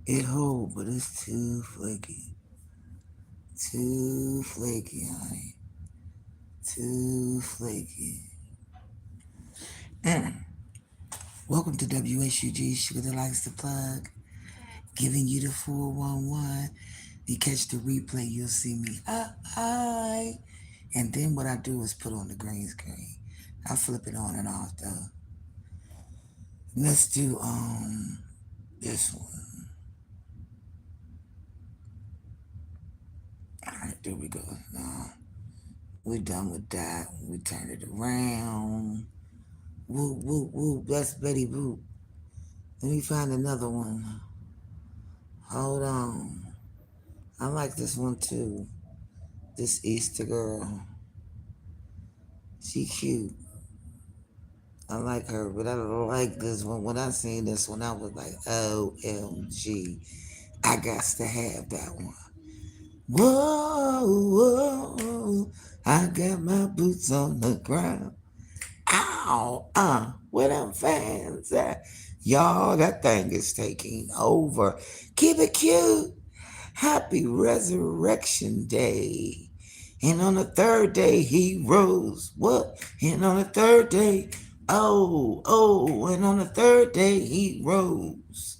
It hold, but it's too flaky. Too flaky, honey. Too flaky. Mm. Welcome to WSUG, Sugar that likes to plug. Giving you the 411. If you catch the replay, you'll see me. Hi. And then what I do is put on the green screen. I flip it on and off though. Let's do this one. Alright, there we go. Now we're done with that. We turn it around. Whoop, whoop, whoop. That's Betty Boop. Let me find another one. Hold on. I like this one too. This Easter girl. She cute. I like her, but I don't like this one. When I seen this one, I was like, OMG. I got to have that one. Whoa, whoa. I got my boots on the ground. Ow, where them fans at? Y'all, that thing is taking over. Keep it cute. Happy Resurrection Day. And on the third day he rose. What? And on the third day, and on the third day he rose.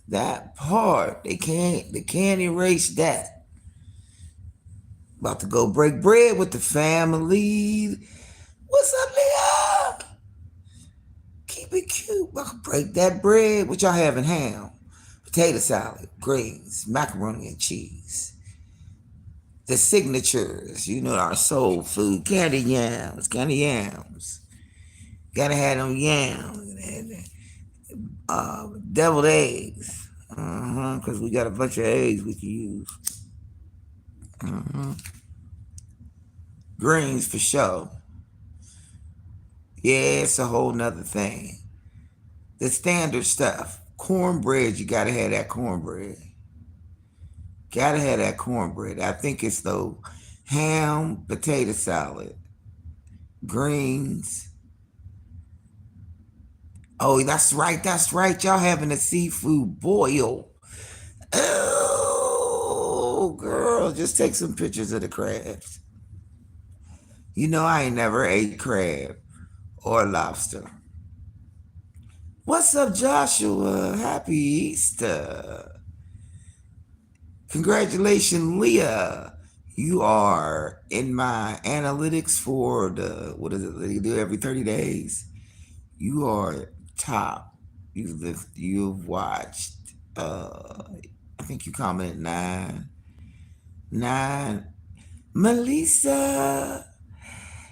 That part, they can't erase that. About to go break bread with the family. What's up, Leah? Keep it cute. Break that bread. What y'all having? Ham, potato salad, greens, macaroni and cheese. The signatures, our soul food, candy yams, Gotta have them yams, deviled eggs, because we got a bunch of eggs we can use. Greens for sure. Yeah, it's a whole nother thing. The standard stuff. Cornbread, you gotta have that cornbread. Gotta have that cornbread. I think it's though ham, potato salad, greens. Oh, that's right. Y'all having a seafood boil. Oh, girl, just take some pictures of the crabs. I ain't never ate crab or lobster. What's up, Joshua? Happy Easter. Congratulations, Leah. You are in my analytics for what is it they do every 30 days? You are top. You've watched, I think you commented 9. 9. Melissa.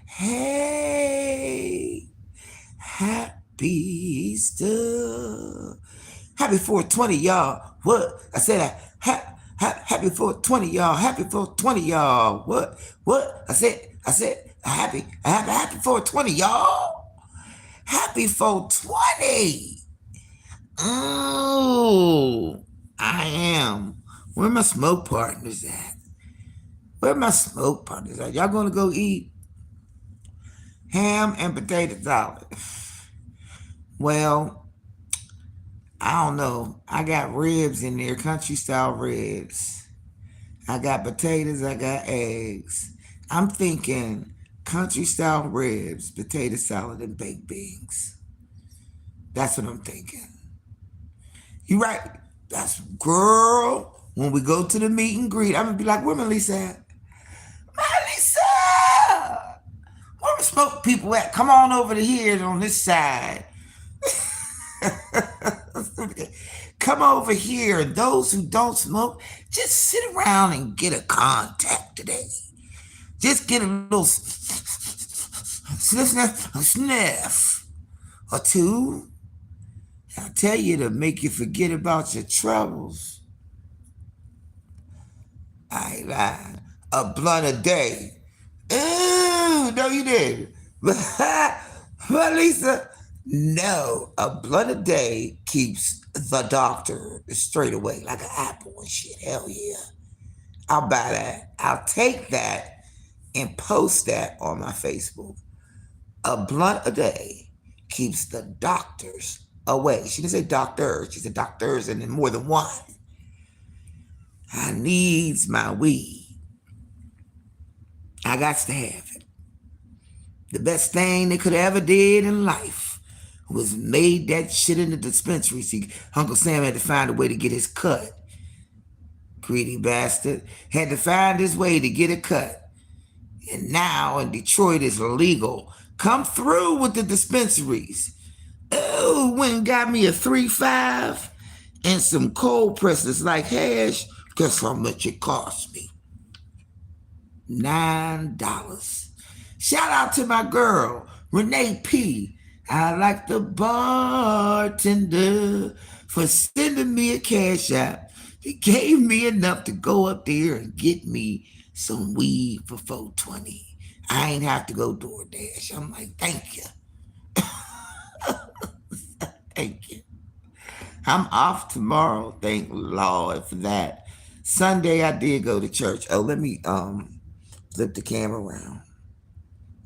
Hey. Happy Easter. Happy 420, y'all. What? I said happy 420, y'all. Happy 420, y'all. What? I said happy 420, y'all. Happy 420. Oh, I am. Where my smoke partners at? Y'all gonna go eat ham and potato salad? Well, I don't know. I got ribs in there, country style ribs. I got potatoes, I got eggs. I'm thinking country style ribs, potato salad, and baked beans. That's what I'm thinking. You right. That's girl. When we go to the meet and greet, I'm gonna be like, where Melissa at? Melissa! Where the smoke people at? Come on over to here on this side. Come over here. And those who don't smoke, just sit around and get a contact today. Just get a little sniff or two. I tell you to make you forget about your troubles. I lied. A blunt a day. Ooh, no, you didn't. But Lisa, no, a blunt a day keeps the doctor straight away like an apple and shit. Hell yeah. I'll buy that. I'll take that and post that on my Facebook. A blunt a day keeps the doctors Oh wait, she didn't say doctors. She said doctors and then more than one. I needs my weed. I got to have it. The best thing they could have ever did in life was made that shit in the dispensary. See, Uncle Sam had to find a way to get his cut. Greedy bastard. Had to find his way to get a cut. And now in Detroit it's illegal. Come through with the dispensaries. Oh, went and got me a 3.5 and some cold presses like hash. Guess how much it cost me? $9. Shout out to my girl, Renee P. I like the bartender for sending me a cash app. He gave me enough to go up there and get me some weed for 420. I ain't have to go DoorDash. I'm like, thank you. Thank you. I'm off tomorrow. Thank Lord for that. Sunday I did go to church. Oh, let me flip the camera around.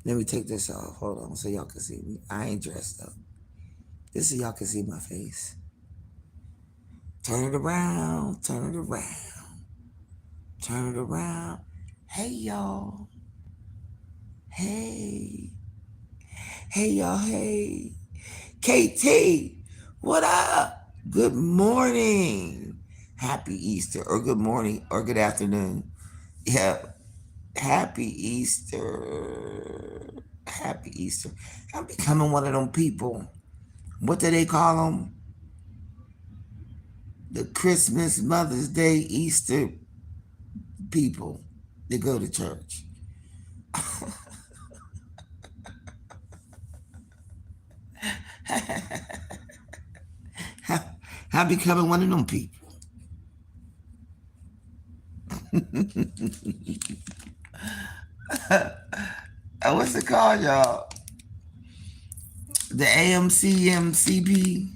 Let me take this off. Hold on so y'all can see me. I ain't dressed up. This so y'all can see my face. Turn it around. Turn it around. Turn it around. Hey y'all. Hey. Hey y'all. Hey. KT. What up? Good morning. Happy Easter. Or good morning. Or good afternoon. Yeah. Happy Easter. Happy Easter. I'm becoming one of them people. What do they call them? The Christmas, Mother's Day, Easter people that go to church. I'm becoming one of them people. What's it called, y'all? The AMCMCP.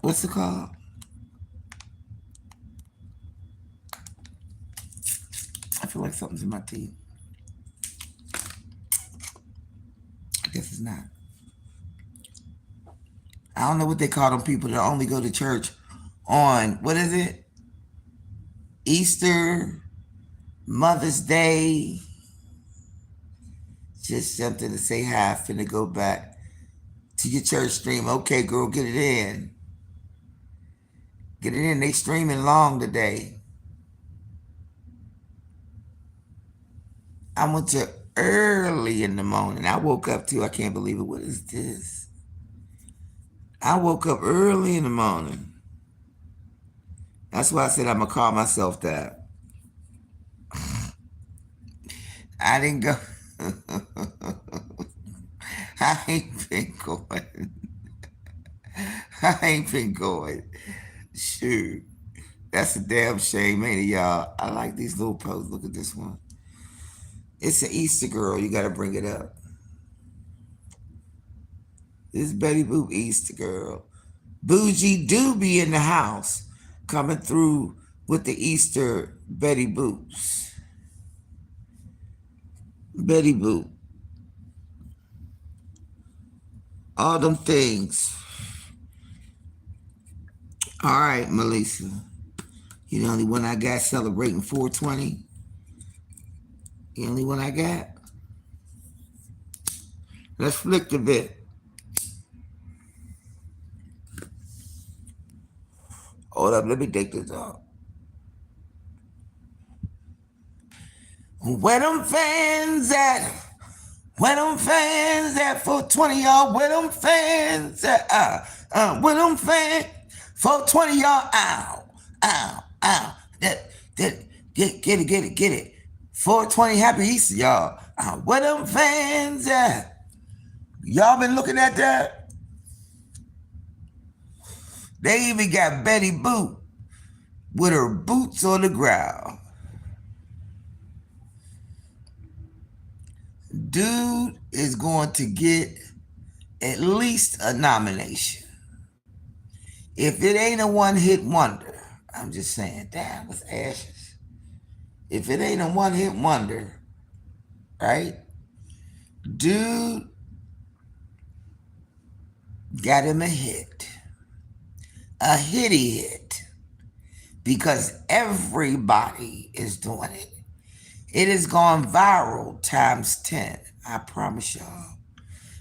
What's it called? I feel like something's in my teeth. I guess it's not. I don't know what they call them people that only go to church on, what is it? Easter, Mother's Day. Just something to say hi. Finna go back to your church stream. Okay, girl, get it in. Get it in. They streaming long today. I went to early in the morning. I woke up too. I can't believe it. What is this? I woke up early in the morning. That's why I said I'm going to call myself that. I didn't go. I ain't been going. I ain't been going. Shoot. That's a damn shame, ain't it, y'all? I like these little posts. Look at this one. It's an Easter girl. You got to bring it up. This Betty Boop Easter girl. Bougie do be in the house coming through with the Easter Betty Boops. Betty Boop. All them things. All right, Melissa. You the only one I got celebrating 420. The only one I got. Let's flick the bit. Hold up, let me take this off. Where them fans at? Where them fans at 420, y'all? Where them fans at? Where them fans? 420, y'all. Ow, ow, ow. Get it. 420, happy Easter, y'all. Where them fans at? Y'all been looking at that? They even got Betty Boop with her boots on the ground. Dude is going to get at least a nomination. If it ain't a one-hit wonder, I'm just saying, damn, with Ashes. If it ain't a one-hit wonder, right? Dude got him a hitty hit, because everybody is doing it. It has gone viral times 10. I promise y'all.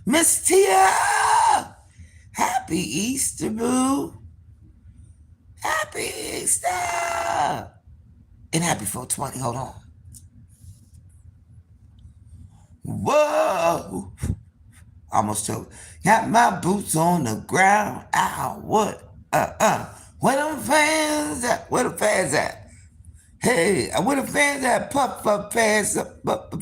Miss Tia! Happy Easter, boo! Happy Easter! And happy 420. Hold on. Whoa! Almost told. Got my boots on the ground. Ow, what? Where them fans at? Where the fans at? Hey, where the fans at? Puff up fans, puff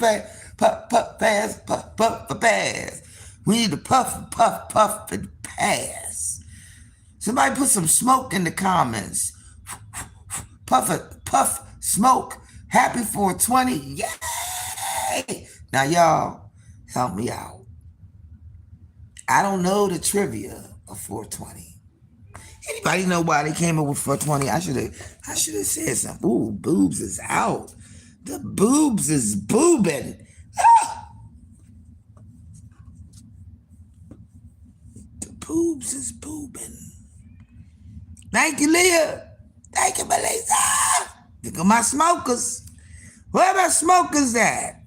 fans, puff pass. We need to puff and pass. Somebody put some smoke in the comments. Puff, smoke. Happy 420. Yay! Now y'all, help me out. I don't know the trivia of 420. Anybody know why they came up with 420? I should have said something. Ooh, boobs is out. The boobs is boobing. Ah! The boobs is boobing. Thank you, Leah. Thank you, Melissa. Look at my smokers. Where my smokers at?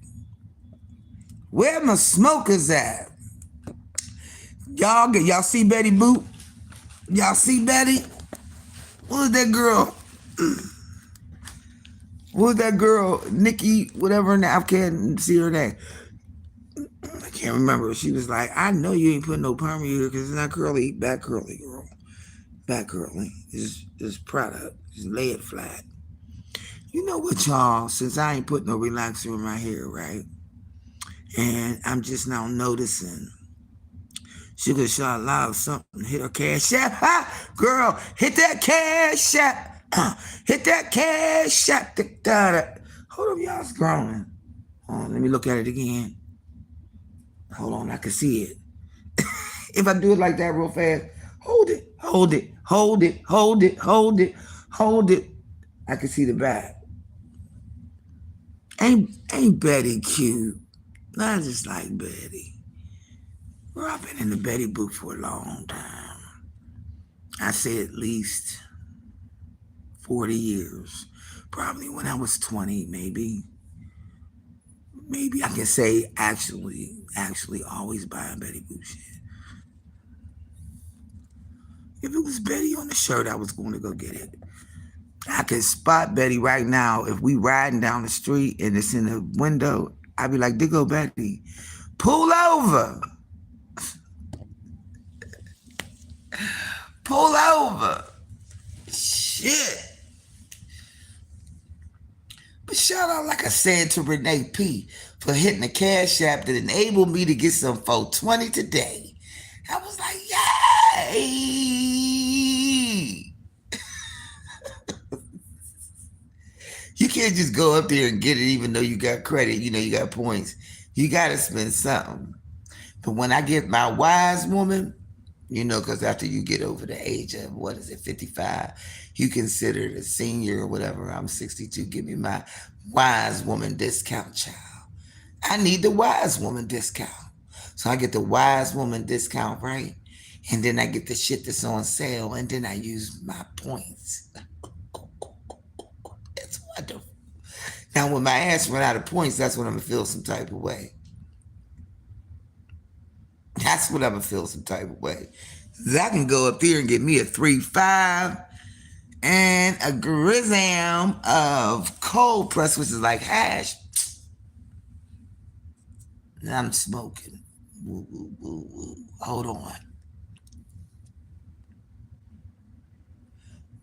Where my smokers at? Y'all see Betty Boop? Y'all see Betty? What was that girl? What was that girl? Nikki, whatever her name. I can't see her name. I can't remember. She was like, I know you ain't putting no perm in here because it's not curly. Back curly, girl. Back curly. It's product. Just lay it flat. You know what, y'all? Since I ain't put no relaxer in my hair, right? And I'm just now noticing. Sugar shot loud something. Hit her cash app. Ha! Girl, hit that cash app. Hit that cash app. Hold on, y'all. It's growing. Hold on, let me look at it again. Hold on, I can see it. If I do it like that real fast, hold it. I can see the back. Ain't Betty cute? I just like Betty. Well, I've been in the Betty book for a long time. I say at least 40 years. Probably when I was 20, maybe. Maybe I can say actually always buying Betty Boop shit. If it was Betty on the shirt, I was going to go get it. I can spot Betty right now. If we riding down the street and it's in the window, I'd be like, there go Betty. Pull over. Pull over. Shit. But shout out, like I said, to Renee P. for hitting the cash app that enabled me to get some 420 today. I was like, yay! You can't just go up there and get it even though you got credit, you got points. You got to spend something. But when I get my wise woman, because after you get over the age of, 55, you considered a senior or whatever. I'm 62. Give me my wise woman discount, child. I need the wise woman discount. So I get the wise woman discount, right? And then I get the shit that's on sale, and then I use my points. It's wonderful. Now, when my ass run out of points, that's when I'm going to feel some type of way. That's what I'm going to feel some type of way. I can go up there and get me a 3.5 and a grizzam of cold press, which is like hash. And I'm smoking. Woo, woo, woo, woo. Hold on.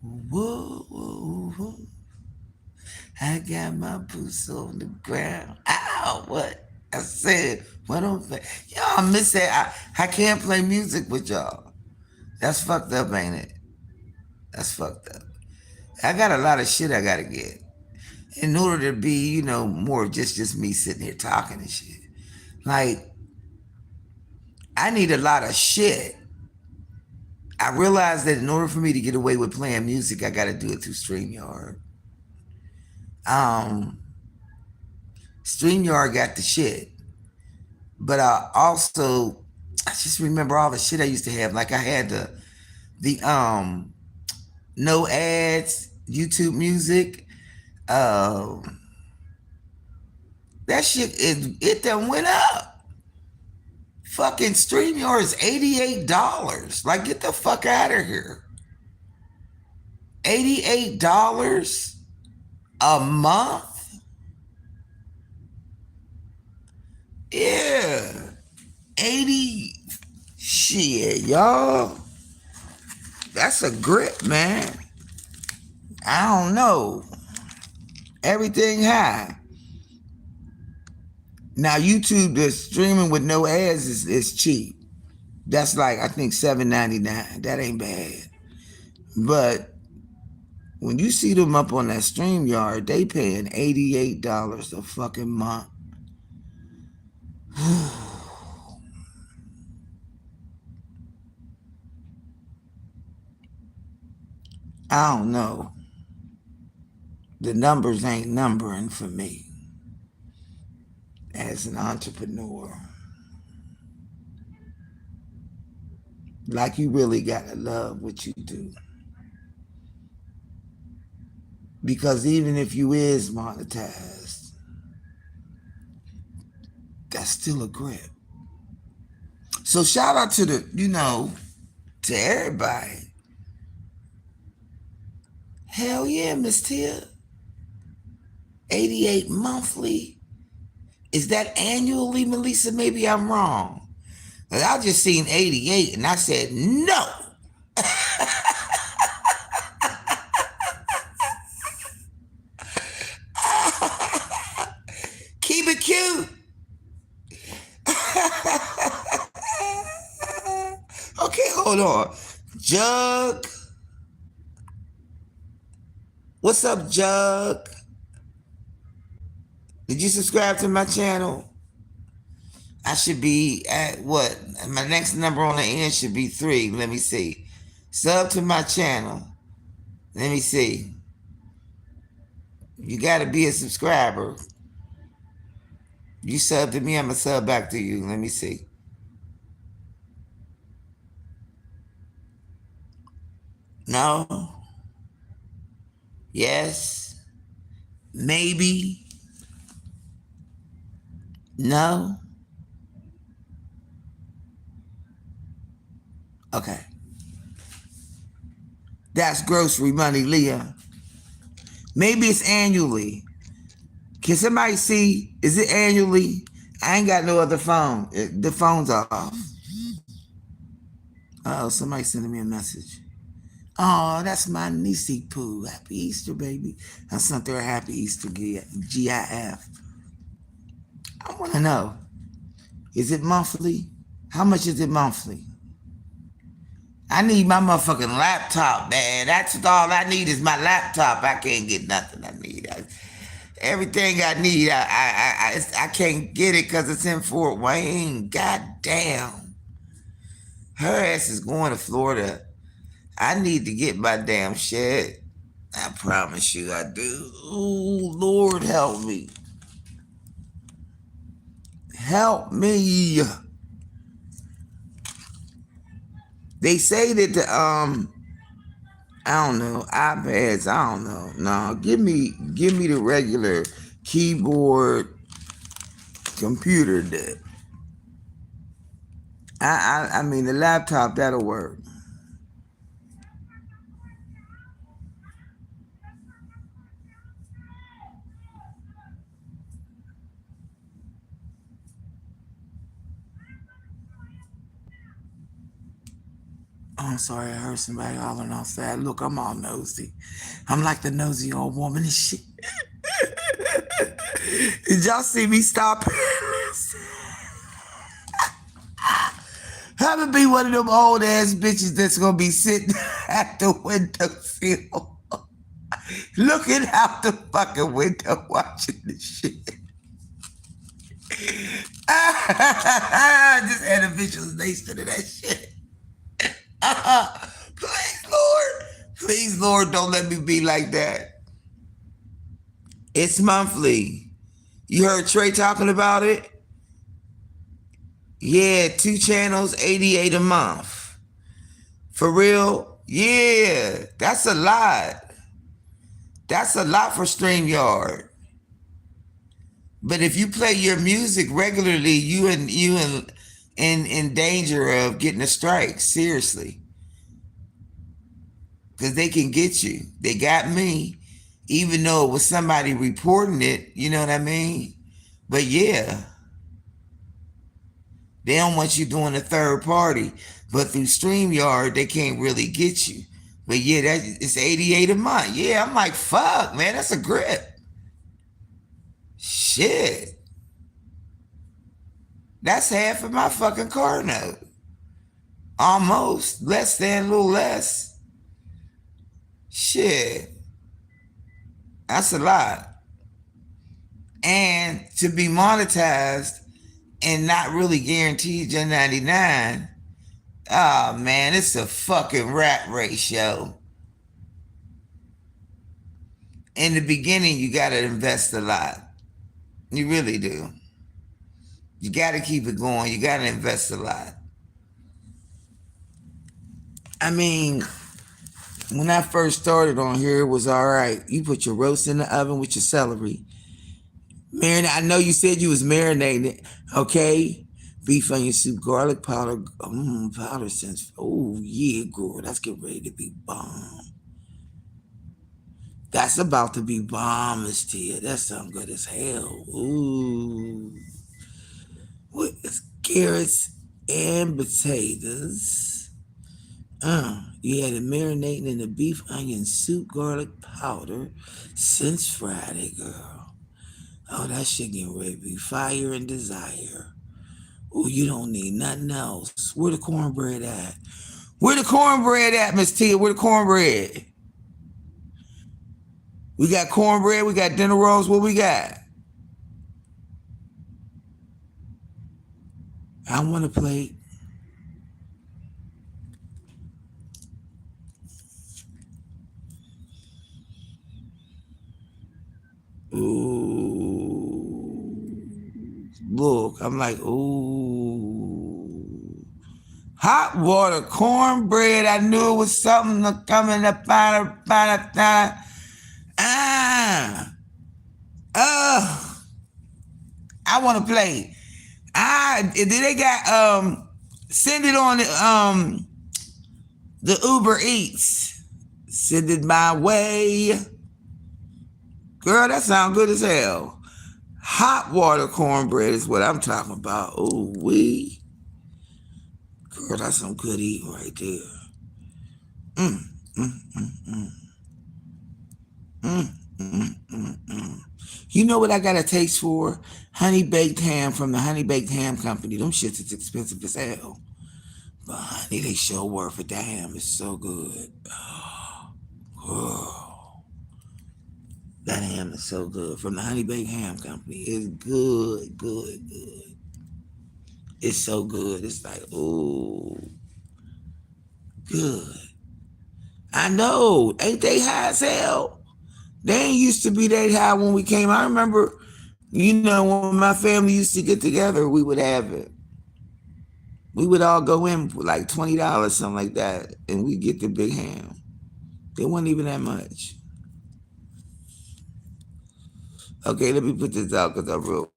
Whoa, whoa, whoa. I got my boots on the ground. Ow, what? I said, what don't y'all miss that? I can't play music with y'all. That's fucked up, ain't it? That's fucked up. I got a lot of shit I gotta get in order to be, more just me sitting here talking and shit. Like, I need a lot of shit. I realized that in order for me to get away with playing music, I gotta do it through StreamYard. StreamYard got the shit. But I also I just remember all the shit I used to have. Like I had the no ads YouTube music. That shit it done went up. Fucking StreamYard is $88. Like, get the fuck out of here. $88 a month? Yeah. 80 shit, y'all. That's a grip, man. I don't know. Everything high. Now YouTube, the streaming with no ads is cheap. That's like, I think $7.99. That ain't bad. But when you see them up on that StreamYard, they paying $88 a fucking month. I don't know. The numbers ain't numbering for me as an entrepreneur. Like, you really gotta love what you do. Because even if you is monetized, that's still a grip. So shout out to to everybody. Hell yeah, Miss Tia. 88 monthly. Is that annually, Melissa? Maybe I'm wrong. I just seen 88 and I said no. Keep it cute. Okay, hold on. Jug. What's up, Jug? Did you subscribe to my channel? I should be at what? My next number on the end should be 3. Let me see. Sub to my channel. Let me see. You got to be a subscriber. You sub to me, I'm going to sub back to you. Let me see. No. Yes. Maybe. No. Okay. That's grocery money, Leah. Maybe it's annually. Can somebody see? Is it annually? I ain't got no other phone. The phone's off. Oh, somebody sending me a message. Oh, that's my niecey Pooh. Happy Easter, baby. I sent her a happy Easter GIF. I want to know. Is it monthly? How much is it monthly? I need my motherfucking laptop, man. That's all I need is my laptop. I can't get nothing I need. Everything I need, I can't get it because it's in Fort Wayne. God damn. Her ass is going to Florida. I need to get my damn shit. I promise you I do. Ooh, Lord help me. Help me. They say that the I don't know, iPads, I don't know. No, give me the regular keyboard computer that I mean the laptop, that'll work. Oh, I'm sorry, I heard somebody hollering outside. Look, I'm all nosy. I'm like the nosy old woman and shit. Did y'all see me stop? I'm gonna be one of them old ass bitches that's gonna be sitting at the windowsill, looking out the fucking window, watching this shit. I just had a visualization of that shit. Please, Lord, don't let me be like that. It's monthly. You heard Trey talking about it? Yeah, 2 channels, 88 a month. For real? Yeah, that's a lot. That's a lot for StreamYard. But if you play your music regularly, in danger of getting a strike. Seriously, because they can get you. They got me, even though it was somebody reporting it. You know what I mean? But yeah, they don't want you doing a third party. But through StreamYard, they can't really get you. But yeah, it's 88 a month. Yeah, I'm like, fuck, man, that's a grip. Shit. That's half of my fucking car note. Almost. Less than, a little less. Shit. That's a lot. And to be monetized and not really guaranteed your 99, oh man, it's a fucking rat ratio. In the beginning, you gotta invest a lot. You really do. You gotta keep it going. You gotta invest a lot. I mean, when I first started on here, it was all right. You put your roast in the oven with your celery. I know you said you was marinating it. Okay. Beef onion soup, garlic powder, powder sense. Oh yeah, girl, that's getting ready to be bomb. That's about to be bomb, Miss Tia. That sounds good as hell. Ooh. With carrots and potatoes. You had it marinating in the beef onion soup, garlic powder since Friday, girl. Oh, that shit getting ready to be fire and desire. Oh, you don't need nothing else. Where the cornbread at? Where the cornbread at, Miss Tia? Where the cornbread? We got cornbread. We got dinner rolls. What we got? I want a plate. Ooh. Look, I'm like, ooh. Hot water cornbread. I knew it was something coming up out of time. Ah. I want to play. They got send it on the Uber Eats. Send it my way. Girl, that sounds good as hell. Hot water cornbread is what I'm talking about. Ooh wee. Girl, that's some good eating right there. Mm, mm, mm, mm. Mm, mm, mm, mm. You know what I got a taste for? Honey baked ham from the Honey Baked Ham Company. Them shits is expensive as hell. But honey, they sure worth it. That ham is so good. Oh, that ham is so good. From the Honey Baked Ham Company. It's good, good, good. It's so good. It's like, ooh, good. I know. Ain't they high as hell? They ain't used to be that high when we came. I remember, when my family used to get together, we would have it. We would all go in for like $20, something like that, and we get the big ham. They wasn't even that much. Okay, let me put this out because I wrote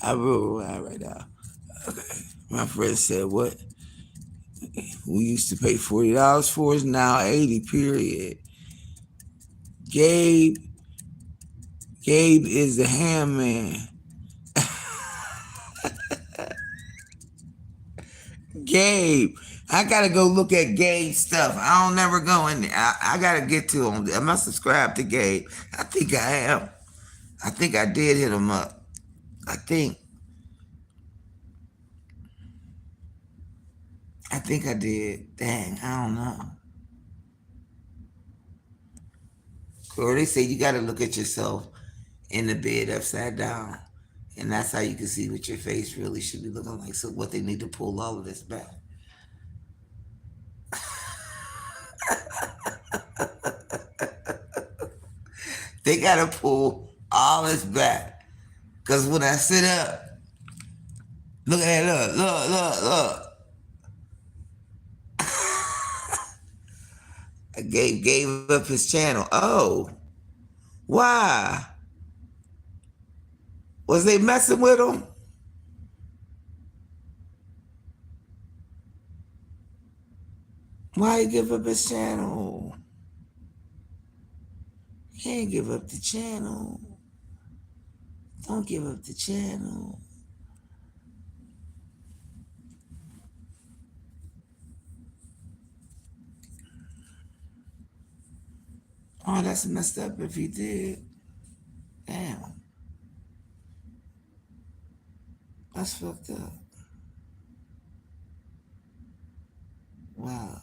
right now. Okay, my friend said what we used to pay $40 for is now 80. Period. Gabe, Gabe is the ham man. Gabe. I gotta go look at Gabe's stuff. I don't never go in there. I gotta get to him. Am I subscribed to Gabe? I think I am. I think I did hit him up. I think. I think I did. Dang, I don't know. Or they say you gotta look at yourself in the bed upside down. And that's how you can see what your face really should be looking like. So what they need to pull all of this back. They gotta pull all this back. Cause when I sit up, look at that, look. I gave up his channel. Oh, why? Was they messing with him? Why he give up his channel? He can't give up the channel. Don't give up the channel. Oh, that's messed up if he did. Damn. That's fucked up. Wow.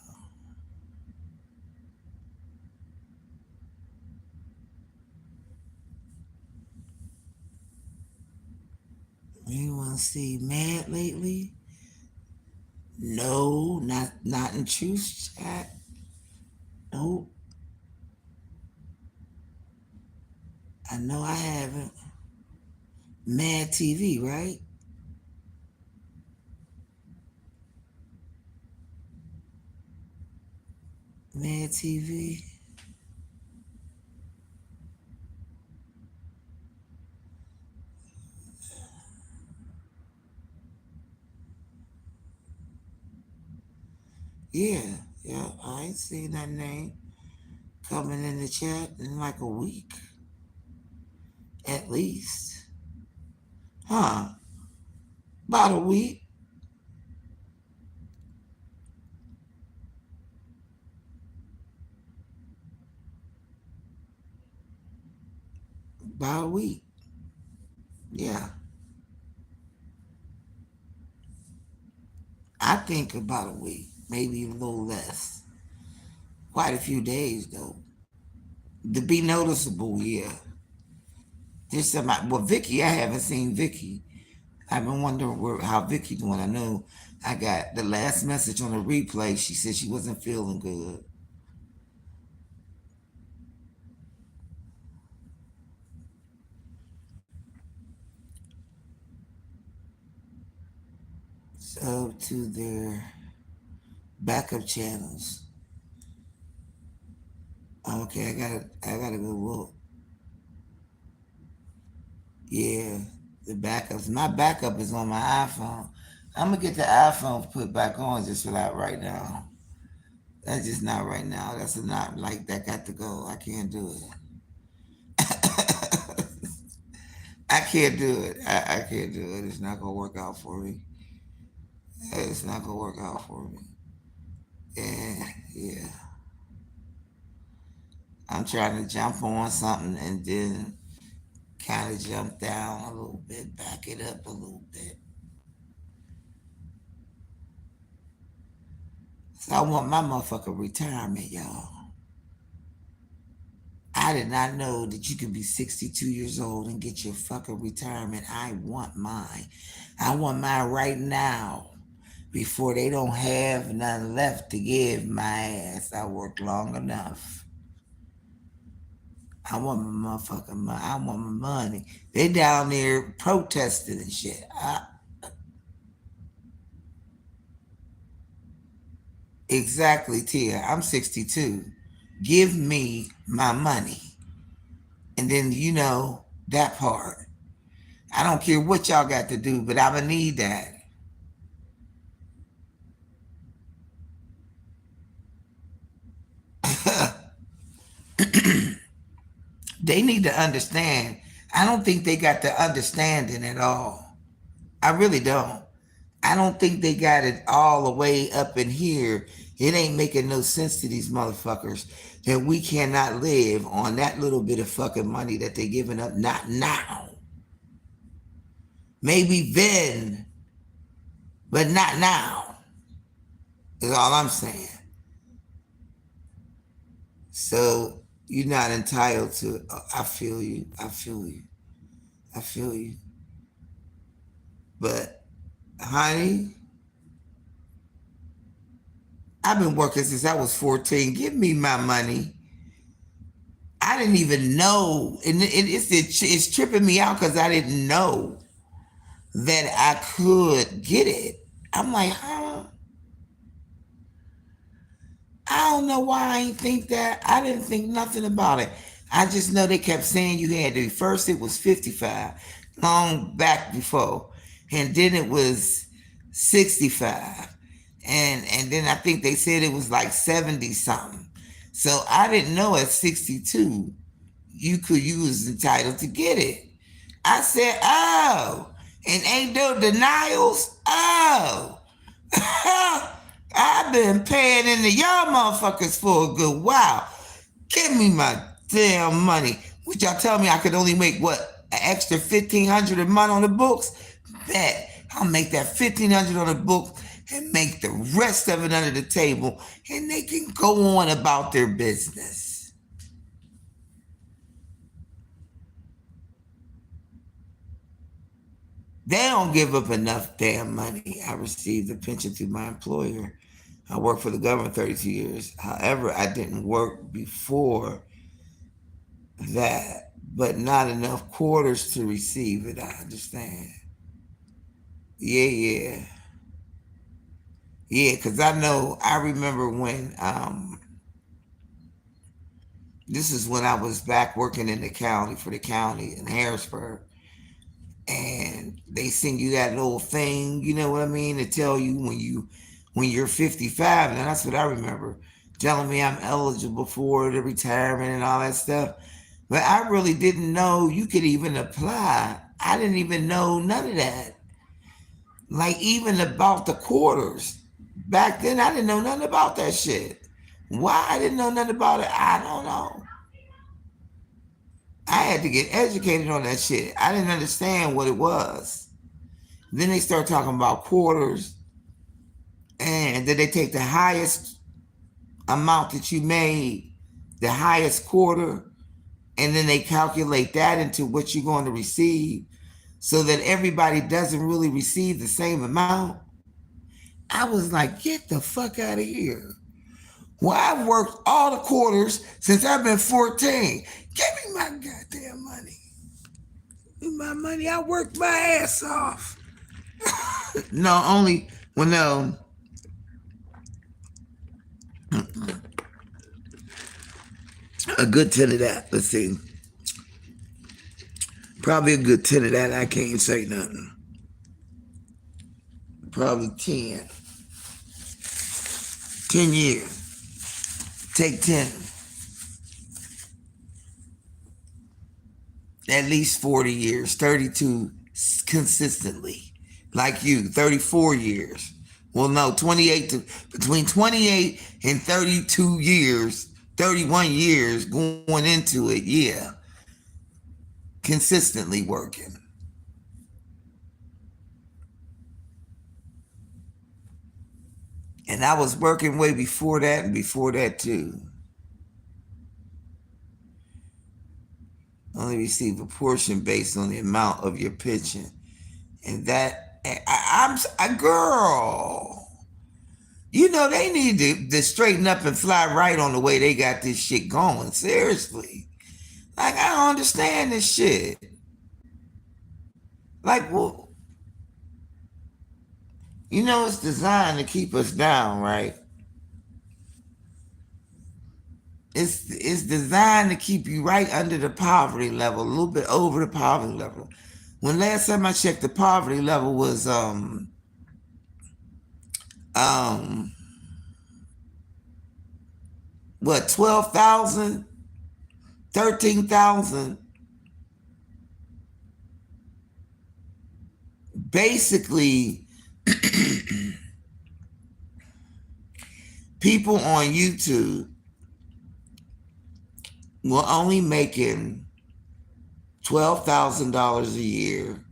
Anyone see mad lately? No, not in Truth Chat. Nope. I know I haven't. Mad TV, right? Mad TV. Yeah, yeah. I ain't seen that name coming in the chat in like a week, at least. Huh? About a week. About a week. Yeah. I think about a week, maybe a little less. Quite a few days though. To be noticeable, yeah. There's somebody. Well, Vicky, I haven't seen Vicky. I've been wondering how Vicky doing. I know I got the last message on the replay. She said she wasn't feeling good. So to their backup channels. Okay, I gotta go look. Yeah, the backups. My backup is on my iPhone. I'm gonna get the iPhone put back on just for that right now. That's just not right now. That's not like that got to go. I can't do it. I can't do it. I can't do it. It's not gonna work out for me. It's not gonna work out for me. Yeah, yeah. I'm trying to jump on something and then kind of jump down a little bit, back it up a little bit. So I want my motherfucking retirement, y'all. I did not know that you could be 62 years old and get your fucking retirement. I want mine. I want mine right now before they don't have none left to give my ass. I worked long enough. I want my motherfucking money. I want my money. They down there protesting and shit. Exactly, Tia. I'm 62. Give me my money. And then, that part. I don't care what y'all got to do, but I'm going to need that. They need to understand. I don't think they got the understanding at all. I really don't. I don't think they got it all the way up in here. It ain't making no sense to these motherfuckers that we cannot live on that little bit of fucking money that they're giving up. Not now. Maybe then, but not now, is all I'm saying. So you're not entitled to, I feel you. I feel you. I feel you. But, honey, I've been working since I was 14. Give me my money. I didn't even know, and it's tripping me out because I didn't know that I could get it. I'm like, huh? I don't know why I ain't think that. I didn't think nothing about it. I just know they kept saying you had to. First it was 55, long back before, and then it was 65, and then I think they said it was like 70 something. So I didn't know at 62 you was entitled to get it. I said, oh, and ain't no denials. Oh, I've been paying into y'all motherfuckers for a good while. Give me my damn money. Would y'all tell me I could only make what, an extra 1,500 a month on the books? Bet I'll make that 1,500 on the book and make the rest of it under the table, and they can go on about their business. They don't give up enough damn money. I received a pension through my employer. I worked for the government 32 years. However, I didn't work before that, but not enough quarters to receive it. I understand. Yeah, yeah. Yeah, because I remember when, this is when I was back working in the county, for the county in Harrisburg. And they send you that little thing, you know what I mean, to tell you when you're 55. And that's what I remember, telling me I'm eligible for the retirement and all that stuff. But I really didn't know you could even apply. I didn't even know none of that. Like even about the quarters. Back then I didn't know nothing about that shit. Why I didn't know nothing about it, I don't know. I had to get educated on that shit. I didn't understand what it was. Then they start talking about quarters, and then they take the highest amount that you made, the highest quarter, and then they calculate that into what you're going to receive so that everybody doesn't really receive the same amount. I was like, get the fuck out of here. Well, I've worked all the quarters since I've been 14. Give me my goddamn money. Give me my money. I worked my ass off. No, only, well, no. A good 10 of that. Let's see. Probably a good 10 of that. I can't say nothing. Probably 10. 10 years. Take 10. At least 40 years. 32 consistently. Like you, 34 years. Well, no, 28 to between 28 and 32 years, 31 years going into it, yeah. Consistently working. And I was working way before that and before that too. Only receive a portion based on the amount of your pension. And that, I'm a girl. You know, they need to straighten up and fly right on the way they got this shit going. Seriously. Like, I don't understand this shit. Like, well, you know, it's designed to keep us down, right? It's designed to keep you right under the poverty level, a little bit over the poverty level. When last time I checked, the poverty level was um what, 12,000, 13,000. Basically, people on YouTube were only making $12,000 a year,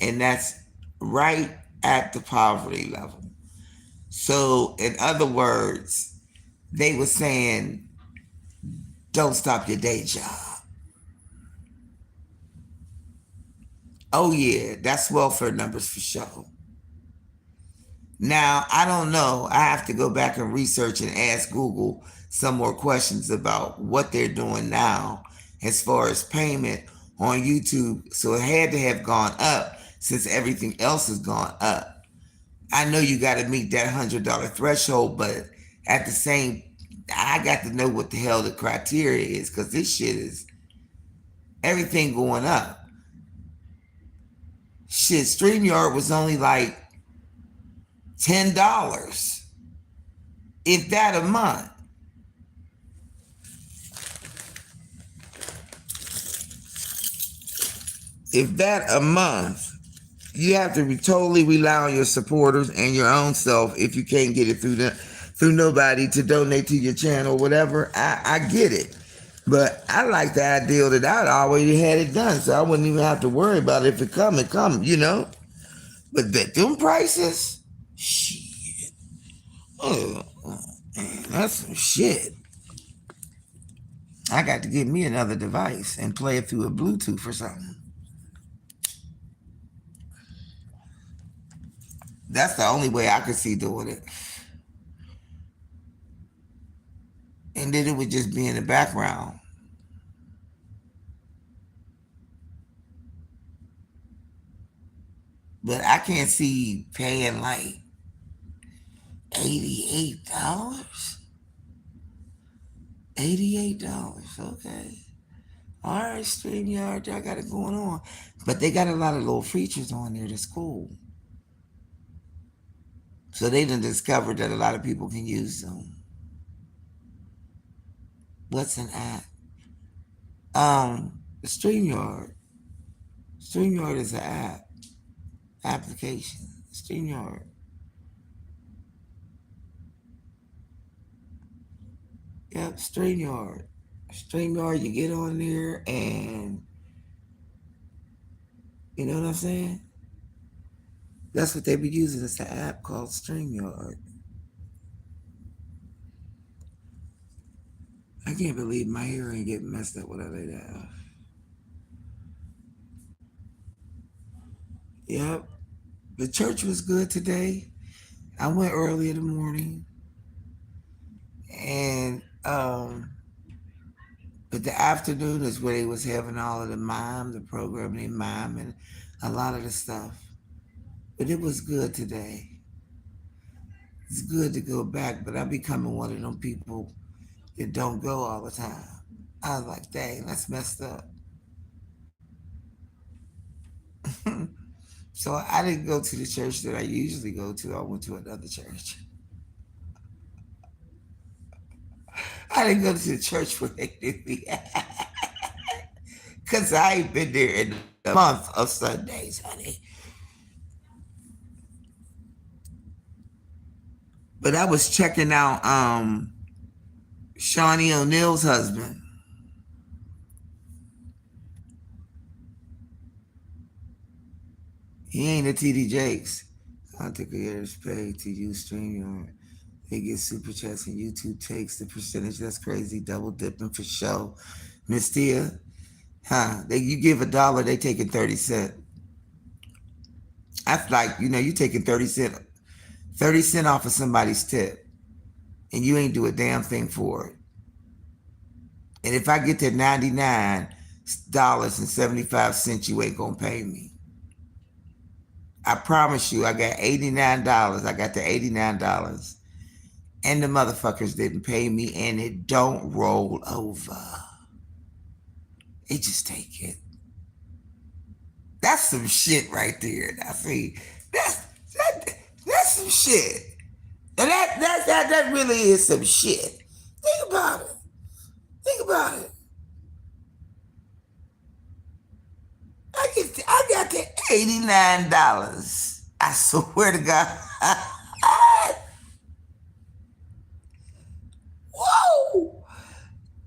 and that's right at the poverty level. So, in other words, they were saying, don't stop your day job. Oh, yeah, that's welfare numbers for sure. Now, I don't know. I have to go back and research and ask Google some more questions about what they're doing now as far as payment on YouTube. So it had to have gone up since everything else has gone up. I know you got to meet that $100 threshold, but at the same, I got to know what the hell the criteria is because this shit is everything going up. Shit, StreamYard was only like $10, if that a month. If that a month, you have to totally rely on your supporters and your own self if you can't get it through nobody to donate to your channel, whatever. I get it. But I like the idea that I already had it done, so I wouldn't even have to worry about it. If it come. But them prices, shit. Oh, man, that's some shit. I got to get me another device and play it through a Bluetooth or something. That's the only way I could see doing it. And then it would just be in the background. But I can't see paying like $88. $88. Okay. All right, StreamYard, y'all got it going on. But they got a lot of little features on there that's cool. So they done discovered that a lot of people can use them. What's an app? StreamYard. StreamYard is an application. StreamYard. Yep, StreamYard. StreamYard, you get on there and you know what I'm saying? That's what they be using. It's an app called StreamYard. I can't believe my hair ain't getting messed up with I lay down. Yep. The church was good today. I went early in the morning. And but the afternoon is where they was having all of the program they mime and a lot of the stuff. But it was good today. It's good to go back, but I'm becoming one of them people that don't go all the time. I was like, dang, that's messed up. So I didn't go to the church that I usually go to. I went to another church. I didn't go to the church where they did me because I ain't been there in a month of Sundays, honey. But I was checking out Shawnee O'Neal's husband. He ain't a TD Jakes. Content creators pay to use StreamYard. They get super chats and YouTube takes the percentage. That's crazy. Double dipping for show. Miss Tia, you give $1, they taking 30 cents. That's like, you taking 30 cents off of somebody's tip, and you ain't do a damn thing for it. And if I get to $99.75, you ain't gonna pay me. I promise you, I got $89. I got the $89. And the motherfuckers didn't pay me, and it don't roll over. It just take it. That's some shit right there. Now see, that's some shit. And that really is some shit. Think about it. Think about it. I got the $89. I swear to God. Whoa!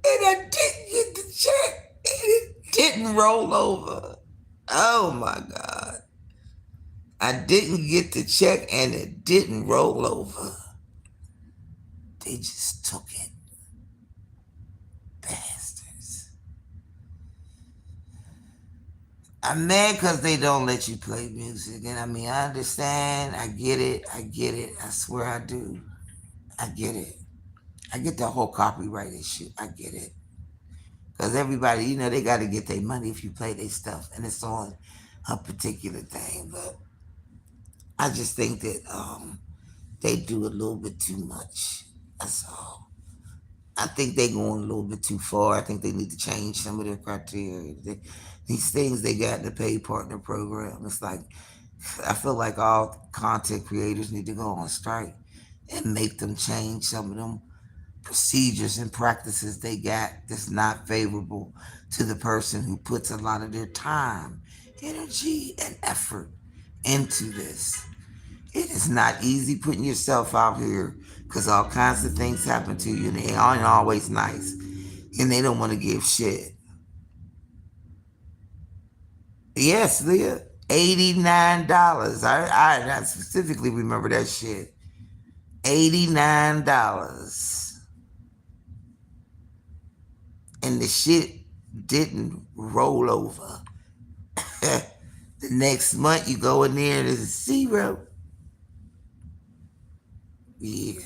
And I didn't get the check. And it didn't roll over. Oh my God. I didn't get the check and it didn't roll over. They just took it. Bastards. I'm mad because they don't let you play music. And I mean, I understand. I get it. I get it. I swear I do. I get it. I get the whole copyright issue. I get it. Because everybody, they got to get their money if you play their stuff. And it's on a particular thing. But I just think that they do a little bit too much. That's all. I think they're going a little bit too far. I think they need to change some of their criteria. These things they got in the paid partner program. It's like I feel like all content creators need to go on strike and make them change some of them procedures and practices they got that's not favorable to the person who puts a lot of their time, energy, and effort into this. It is not easy putting yourself out here because all kinds of things happen to you and they aren't always nice and they don't want to give shit. Yes, Leah, $89. I specifically remember that shit. $89. And the shit didn't roll over. The next month you go in there and it's zero. Yeah.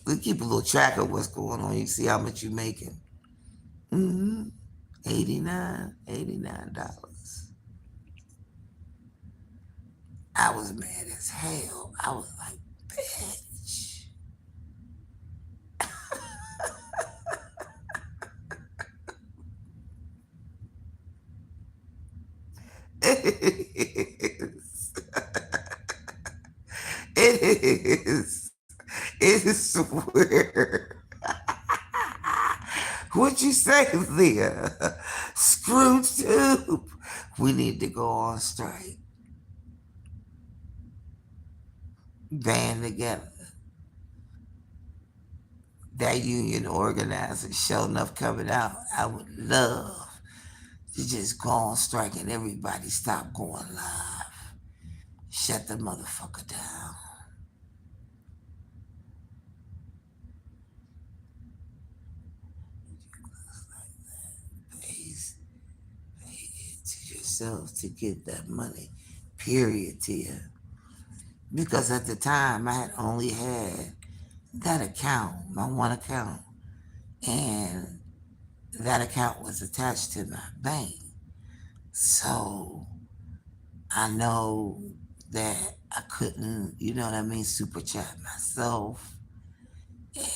We keep a little track of what's going on. You see how much you're making. Mm-hmm. 89 $89. I was mad as hell. I was like, bitch. It is. It is. It is swear. What'd you say, Leah? Screw tube. We need to go on strike. Band together. That union organizer showing enough coming out. I would love to just go on strike and everybody stop going live. Shut the motherfucker down. Pays, pay it to yourself to get that money. Period, Tia. Because at the time I had only had that account, my one account, and that account was attached to my bank. So I know that I couldn't, you know what I mean, super chat myself. And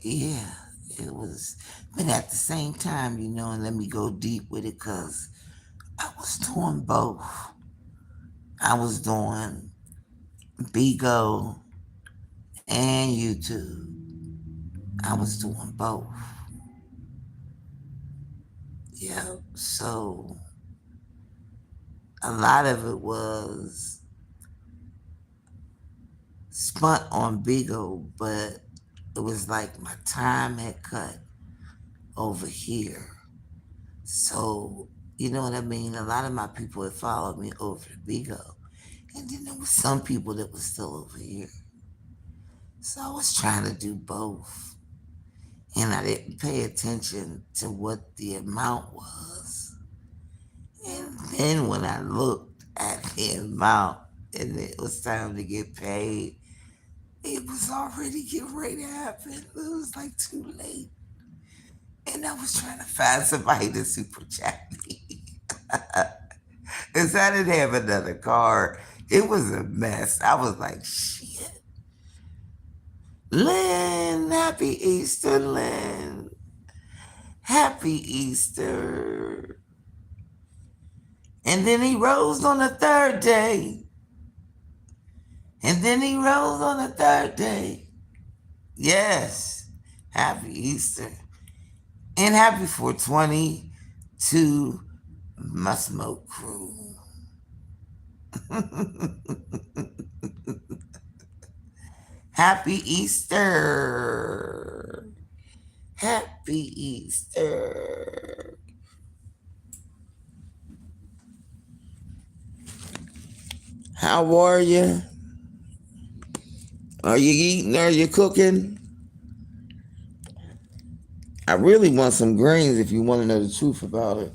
yeah, it was, but at the same time, and let me go deep with it because I was doing both. I was doing Bigo and YouTube. I was doing both. Yeah, so a lot of it was spent on Bigo, but it was like my time had cut over here. So, you know what I mean? A lot of my people had followed me over to Bigo. And then there was some people that was still over here. So I was trying to do both. And I didn't pay attention to what the amount was. And then when I looked at the amount and it was time to get paid, it was already getting ready to happen. It was like too late. And I was trying to find somebody to super chat me. Because I didn't have another card. It was a mess. I was like, shit. Lynn, happy Easter, Lynn. Happy Easter. And then he rose on the third day. And then he rose on the third day. Yes. Happy Easter. And happy 420 to my smoke crew. Happy Easter. Happy Easter. How are you? Are you eating? Are you cooking? I really want some greens if you want to know the truth about it.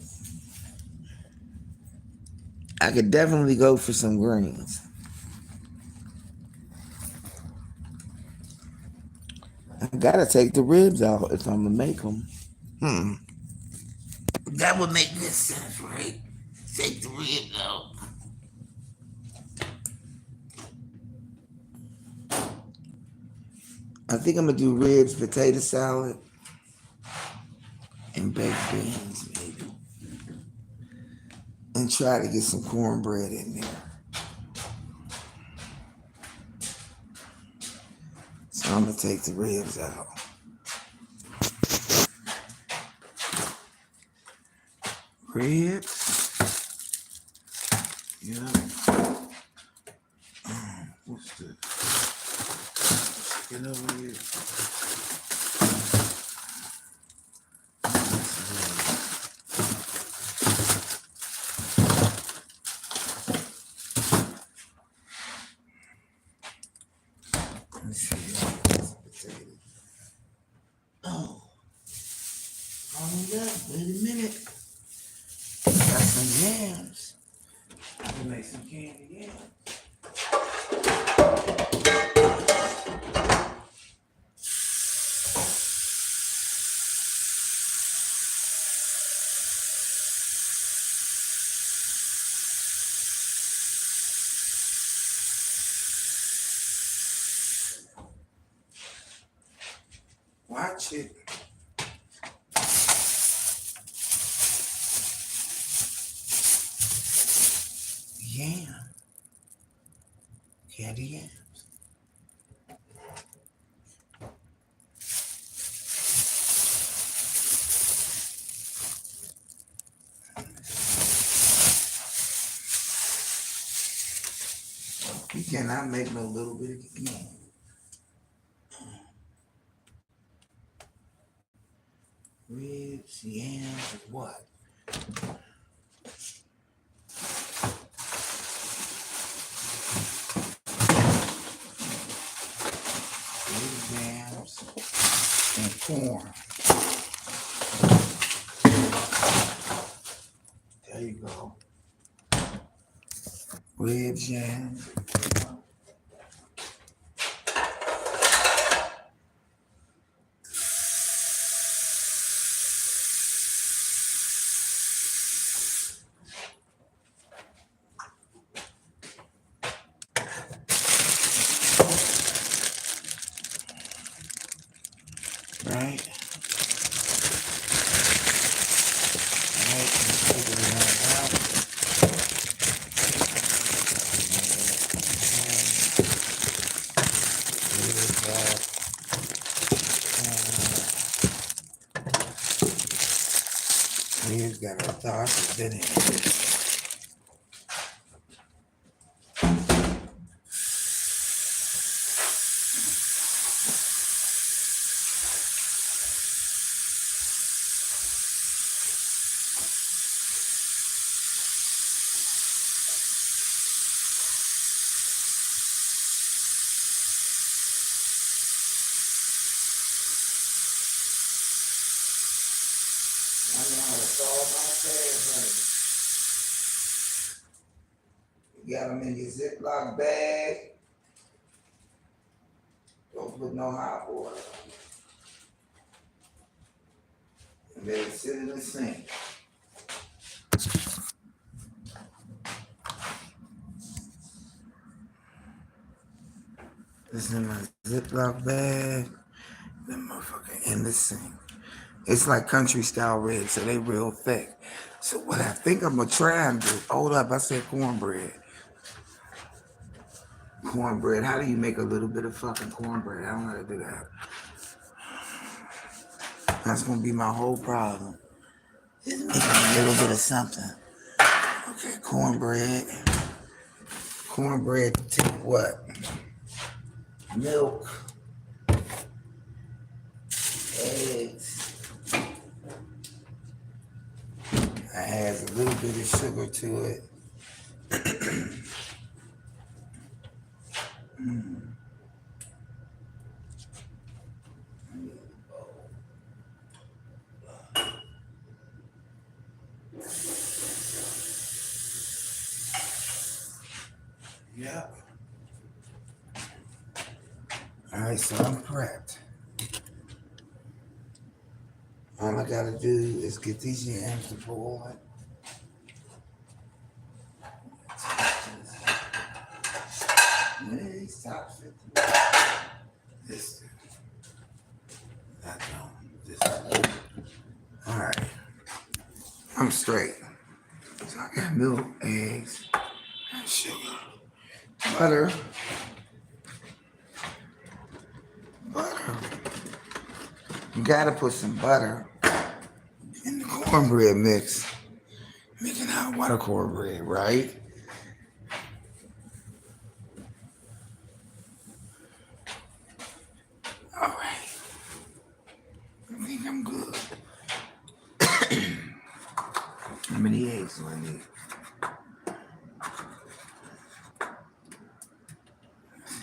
I could definitely go for some greens. I gotta take the ribs out if I'm gonna make them. Hmm. That would make good sense, right? Take the ribs out. I think I'm gonna do ribs, potato salad, and baked beans, maybe. And try to get some cornbread in there. So I'm gonna take the ribs out. Ribs. Yeah. What's the chicken over here? Let me see. Potatoes. Oh, hold up. Wait a minute. Got some yams. I can make some candy yams. Watch it. Yam. Candy yams. You cannot make no little bit of yam. Ribs, yams, what? Ribs, yams, and corn. There you go. Ribs, yams. Right? Right. Let's figure it out. Ribs out. Ribs got a dark bit in it. I know how to solve my fast, honey. You got them in your Ziploc bag. Don't put no hot water. And let it sit in the sink. This in my Ziploc bag. That motherfucker in the sink. It's like country style ribs, so they real thick. So what I think I'm gonna try and do, hold up, I said cornbread. Cornbread, how do you make a little bit of fucking cornbread? I don't know how to do that. That's gonna be my whole problem. Just make a little bit of something. Okay, cornbread. Cornbread to what? Milk, eggs. It has a little bit of sugar to it. right, so I'm prepped. All I gotta do is get these yams to boil. Hey, stop 50. This, that don't, this. All right, I'm straight. So I got milk, eggs, sugar, butter, butter. You gotta put some butter in the cornbread mix. Making hot water cornbread, right? All right, I think I'm good. How many eggs do I need?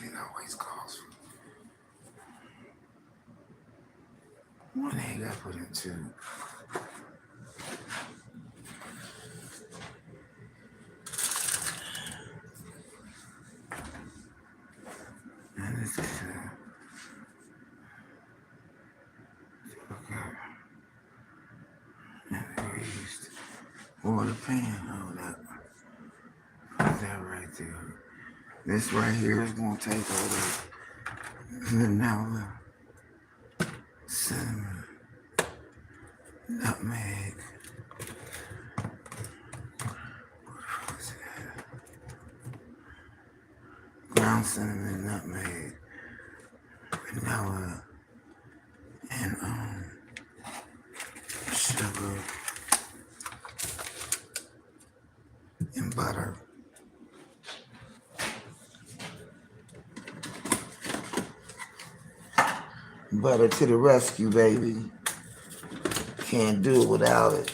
It always calls for one egg. I put in two. And this is okay. And I used water pan. Hold up. Put that right there. This right here is gonna take all the vanilla, cinnamon, nutmeg. Ground cinnamon, nutmeg, vanilla, and sugar and butter. Butter to the rescue, baby. Can't do it without it.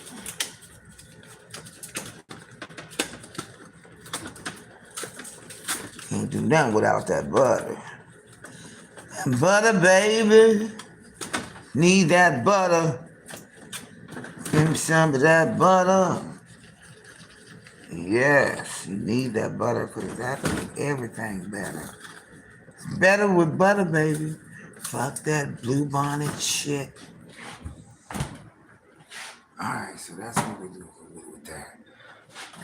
Can't do nothing without that butter. Butter, baby. Need that butter. Give me some of that butter. Yes, you need that butter because that can make everything better. It's better with butter, baby. Fuck that blue bonnet shit. Alright, so that's what we do with that.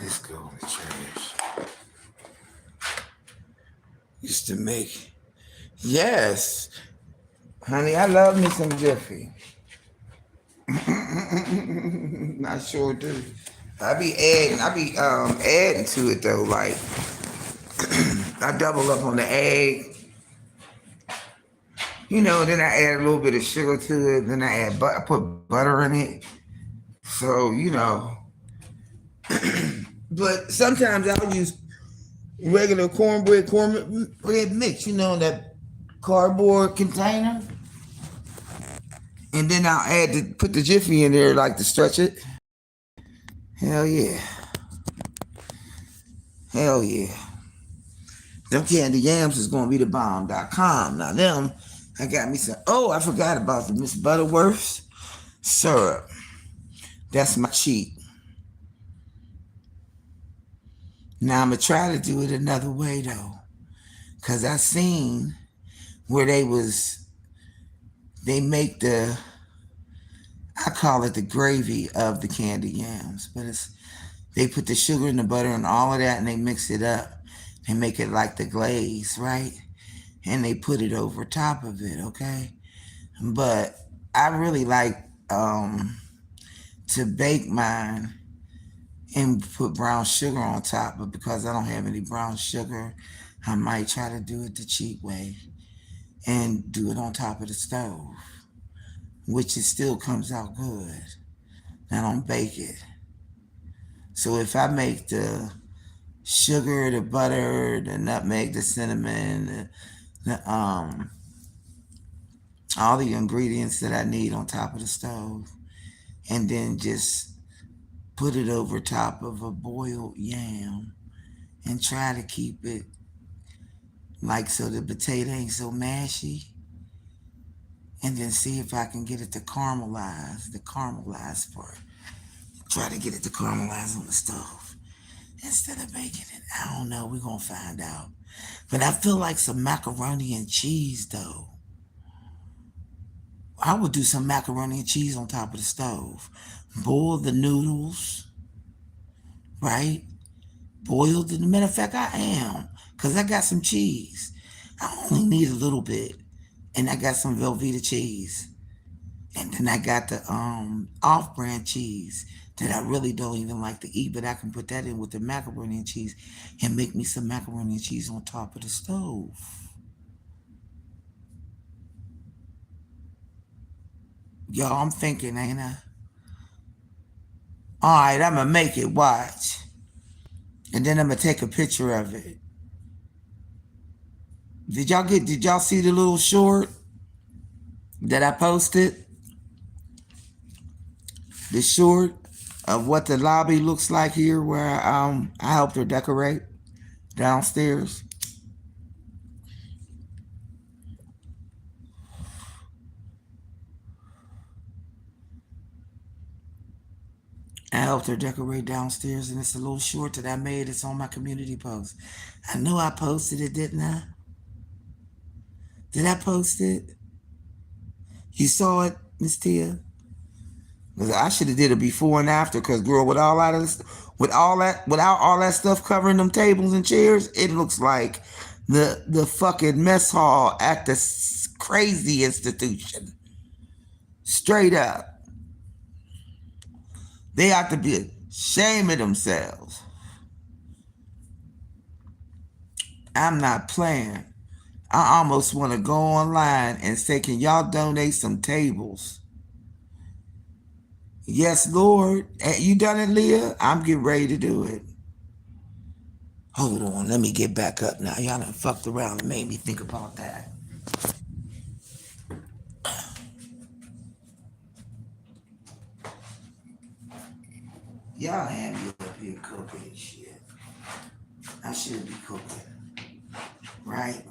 Let's go in the trash. Used to make. Yes. Honey, I love me some Jiffy. I sure do. I be adding to it though. Like I double up on the egg, then I add a little bit of sugar to it, then I put butter in it. So, but sometimes I'll use regular cornbread mix, that cardboard container. And then I'll put the Jiffy in there like to stretch it. Hell yeah. Hell yeah. Them candy yams is gonna be the bomb.com. Now them, I got me some, I forgot about the Miss Butterworth's syrup. That's my cheat. Now I'm gonna try to do it another way though. Cause I seen where they make I call it the gravy of the candy yams, but they put the sugar and the butter and all of that and they mix it up and make it like the glaze, right? And they put it over top of it, okay? But I really like to bake mine and put brown sugar on top, but because I don't have any brown sugar, I might try to do it the cheap way and do it on top of the stove, which it still comes out good. I don't bake it. So if I make the sugar, the butter, the nutmeg, the cinnamon, all the ingredients that I need on top of the stove, and then just put it over top of a boiled yam and try to keep it like so the potato ain't so mashy, and then see if I can get it to caramelize, the caramelized part. Try to get it to caramelize on the stove instead of baking it. I don't know. We're going to find out. But I feel like some macaroni and cheese, though. I would do some macaroni and cheese on top of the stove. Boil the noodles, right? Boil the matter of fact, I am. Cause I got some cheese. I only need a little bit. And I got some Velveeta cheese. And then I got the off brand cheese that I really don't even like to eat, but I can put that in with the macaroni and cheese and make me some macaroni and cheese on top of the stove. Y'all, I'm thinking, ain't I? Alright, I'ma make it, watch. And then I'ma take a picture of it. Did y'all see the little short that I posted? The short of what the lobby looks like here where I helped her decorate downstairs. I helped her decorate downstairs, and it's a little short that I made. It's on my community post. I know I posted it, didn't I? Did I post it? You saw it, Miss Tia? 'Cause I should have did it before and after. Cause girl, without all that stuff covering them tables and chairs, it looks like the fucking mess hall at the crazy institution. Straight up, they ought to be ashamed of themselves. I'm not playing. I almost want to go online and say, can y'all donate some tables? Yes, Lord. You done it, Leah? I'm getting ready to do it. Hold on, let me get back up now. Y'all done fucked around and made me think about that. Y'all had me up here cooking and shit. I should be cooking, right?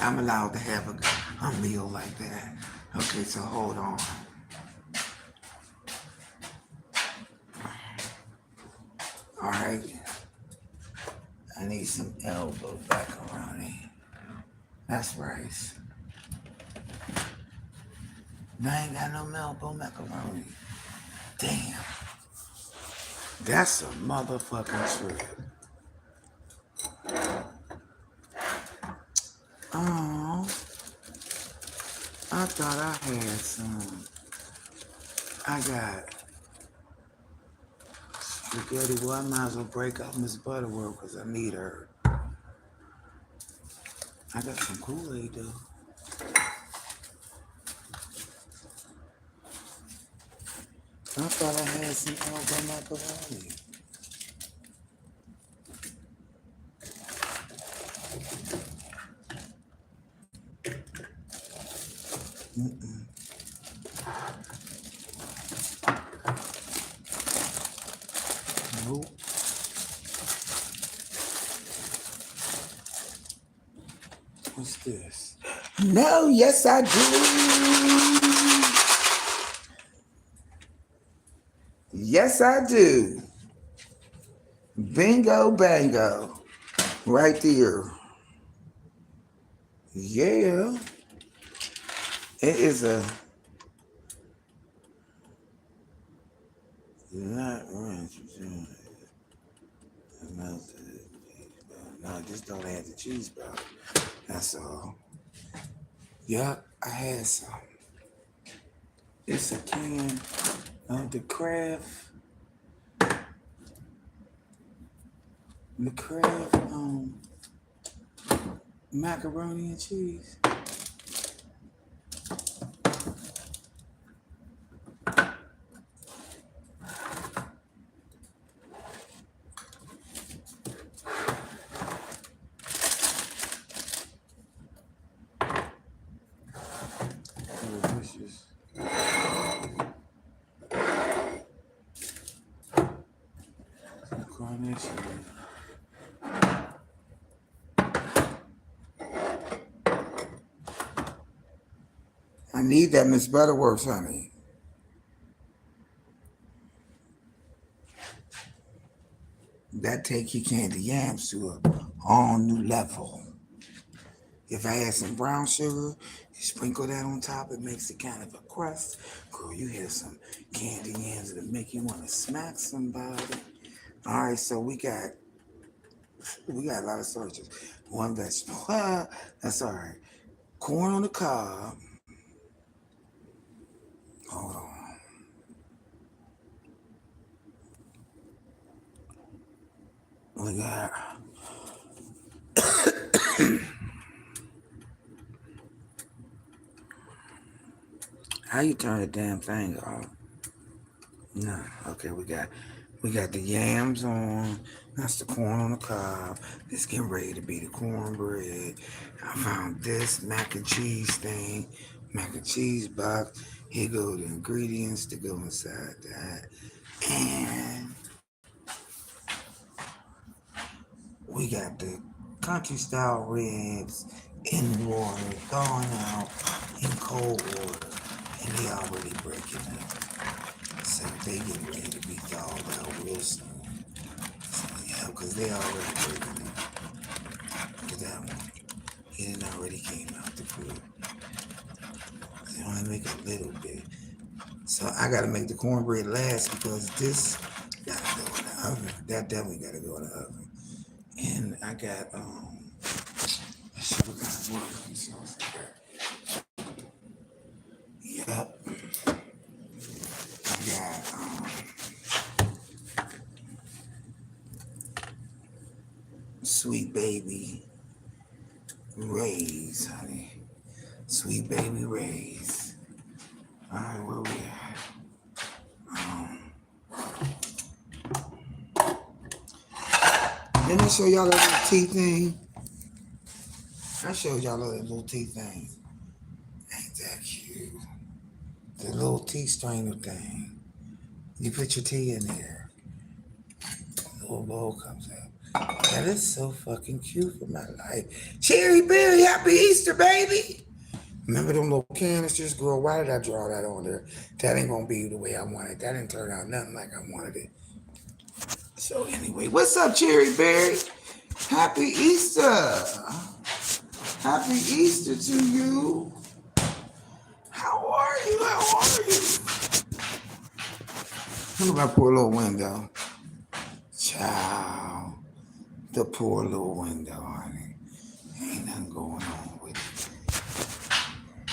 I'm allowed to have a meal like that. Okay, so hold on. All right. I need some elbow back around here. That's rice. I ain't got no elbow macaroni. Damn. That's a motherfucking trip. Oh, I thought I had some. I got spaghetti. Well, I might as well break up Miss Butterworth because I need her. I got some Kool-Aid though. I thought I had some elbow macaroni. Mm-mm. Nope. What's this? No, yes I do. Yes I do. Bingo bango. Right there. Yeah. It is a not ranch. No, just don't add the cheese powder. That's all. Yup, I had some. It's a can of the Kraft macaroni and cheese. Delicious. Carnation. I need that Miss Butterworth, honey. That take your candy yams to a all new level. If I had some brown sugar You sprinkle that on top, it makes it kind of a crust. Girl, you hear some candy yams that make you want to smack somebody. All right, so we got a lot of searches. One vegetable. That's all right. Corn on the cob. Hold on. We got how you turn the damn thing off? No. Okay, we got the yams on. That's the corn on the cob. It's getting ready to be the cornbread. I found this mac and cheese thing, mac and cheese box. Here go the ingredients to go inside that. And we got the country style ribs in water, thawing out in cold water. And they already breaking up. So they getting ready to be thawed out real soon. So yeah, because they already breaking up. Look at that one. It already came out the food. They only make a little bit. So I gotta make the cornbread last because this gotta go in the oven. That definitely gotta go in the oven. And I got let's see what kind of barbecue sauce I got. Yep. I got Sweet Baby Ray's, honey. Sweet Baby Ray's. Alright, where we at? Didn't I show y'all that little tea thing? I showed y'all that little tea thing. Ain't that cute? The little tea strainer thing. You put your tea in there. The little bowl comes out. That is so fucking cute for my life. Cherry Berry, happy Easter, baby! Remember them little canisters? Girl, why did I draw that on there? That ain't gonna be the way I wanted. That didn't turn out nothing like I wanted it. So anyway, what's up, Cherry Berry? Happy Easter! Happy Easter to you. How are you? How are you? Look at my poor little window. Child. The poor little window, honey. Ain't nothing going on with it.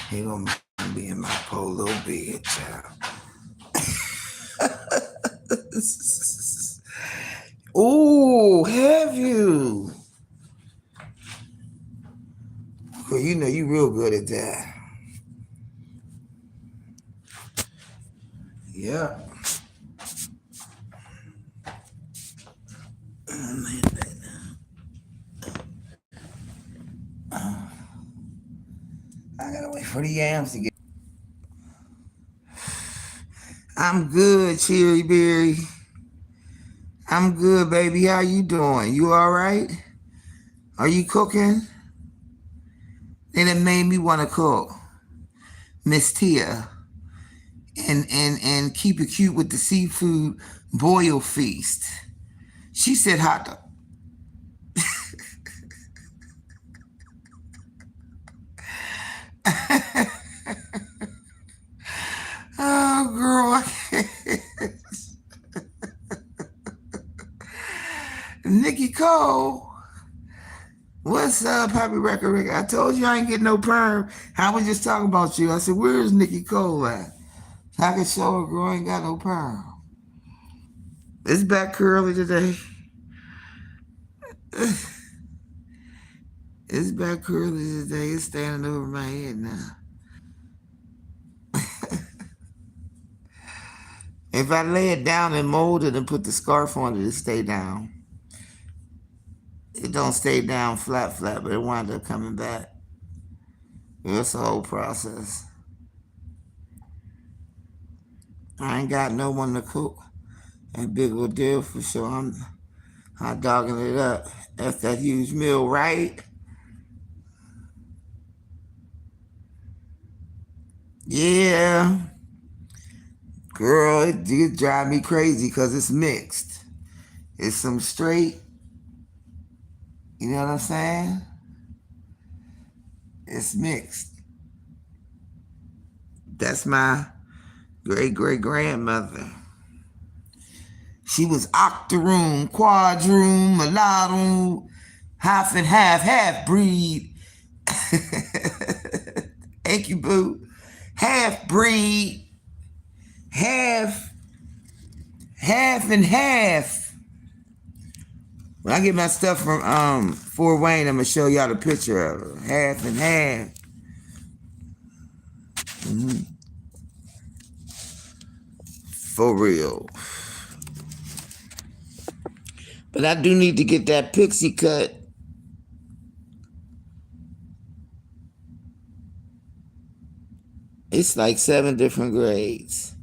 He gonna be in my poor little bed, child. Ooh, have you? Well, you know you real good at that. Yeah. I gotta wait for the yams to get. I'm good, Cherry Berry. I'm good, baby. How you doing? You all right? Are you cooking? And it made me want to cook, Miss Tia, and keep it cute with the seafood boil feast. She said hot dog. Oh, girl, I can't. Nikki Cole. What's up, Happy Record? I told you I ain't getting no perm. I was just talking about you. I said, where's Nikki Cole at? I can show her, girl, ain't got no perm. It's back curly today. It's back curly today. It's standing over my head now. If I lay it down and mold it and put the scarf on it, it stay down. It don't stay down flat, but it wind up coming back. It's a whole process. I ain't got no one to cook. That big old deal for sure. I'm hot dogging it up. That's that huge meal, right? Yeah. Girl, it did drive me crazy because it's mixed. It's some straight, you know what I'm saying? It's mixed. That's my great great grandmother. She was octoroon, quadroon, mulatto, half and half breed. Thank you, boo. Half breed, half, half and half. When I get my stuff from Fort Wayne, I'm gonna show y'all the picture of her. Half and half. Mm-hmm. For real. But I do need to get that pixie cut. It's like 7 different grades.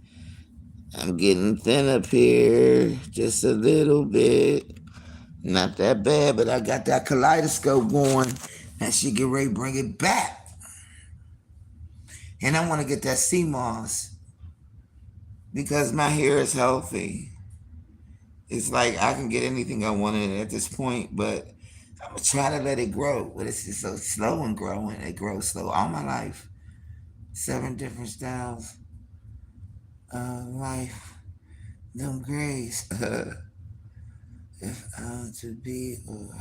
I'm getting thin up here just a little bit. Not that bad, but I got that kaleidoscope going. That shit get ready to bring it back. And I want to get that sea moss because my hair is healthy. It's like I can get anything I want in it at this point, but I'm going to try to let it grow. But it's just so slow and growing. It grows slow all my life. 7 different styles of life. Them grays. If I'm to be or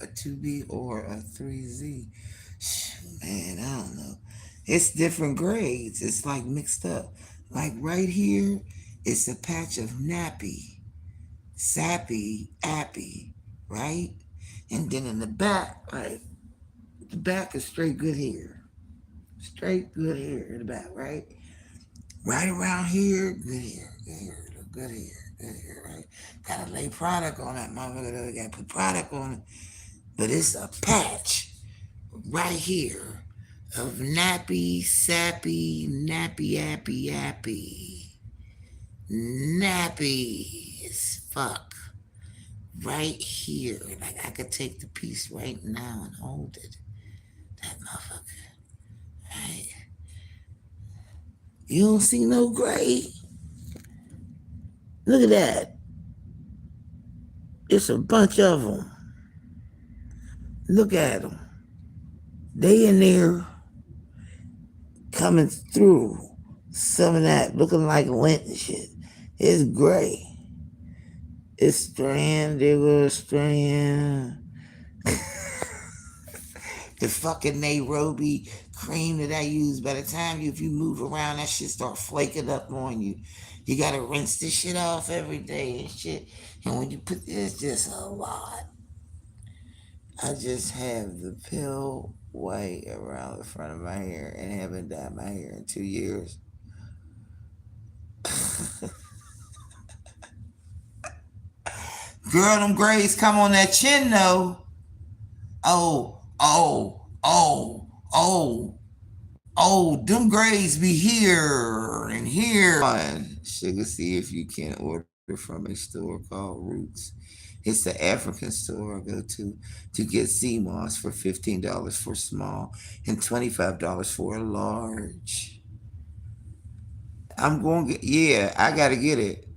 a 2B or a 3Z. Man, I don't know. It's different grades. It's like mixed up. Like right here, it's a patch of nappy, sappy, appy, right? And then in the back, right? The back is straight good hair. Straight good hair in the back, right? Right around here, good hair, good hair, good hair. Right? Gotta lay product on that motherfucker. Gotta put product on it. But it's a patch right here of nappy, sappy, nappy, appy, appy. Nappy as fuck. Right here. Like I could take the piece right now and hold it. That motherfucker. Right? You don't see no gray? Look at that. It's a bunch of them. Look at them. They in there coming through. Some of that looking like lint and shit. It's gray. It's strand, there goes strand. The fucking Nairobi cream that I use, by the time if you move around, that shit start flaking up on you. You gotta rinse this shit off every day and shit. And when you put this, just a lot. I just have the pill white around the front of my hair and haven't dyed my hair in 2 years. Girl, them grays come on that chin though. Oh, them grays be here and here. Sugar, see if you can order from a store called Roots. It's the African store I go to get sea moss for $15 for small and $25 for a large. I'm going to get, yeah, I got to get it.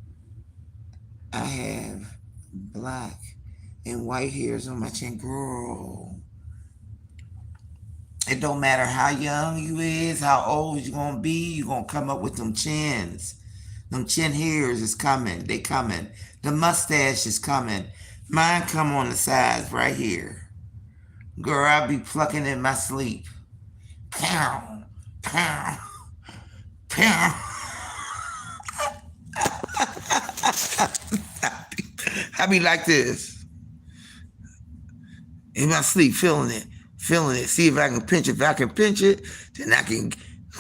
I have black and white hairs on my chin. Girl, it don't matter how young you is, how old you going to be, you going to come up with them chins. Them chin hairs is coming. They coming. The mustache is coming. Mine come on the sides right here. Girl, I be plucking in my sleep. Pow, pow, pow. I be like this. In my sleep, feeling it. See if I can pinch it. If I can pinch it, then I can.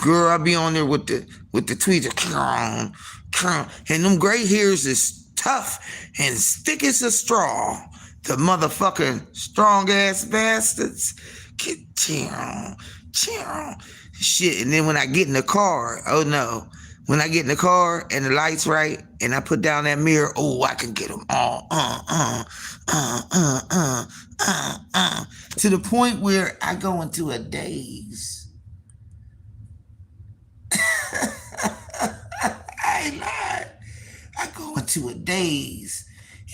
Girl, I be on there with the tweezer. And them gray hairs is tough and thick as a straw. The motherfucking strong ass bastards. Get shit. And then when I get in the car, oh no. When I get in the car and the light's right and I put down that mirror, oh, I can get them all. To the point where I go into a daze. I ain't lying. I go into a daze.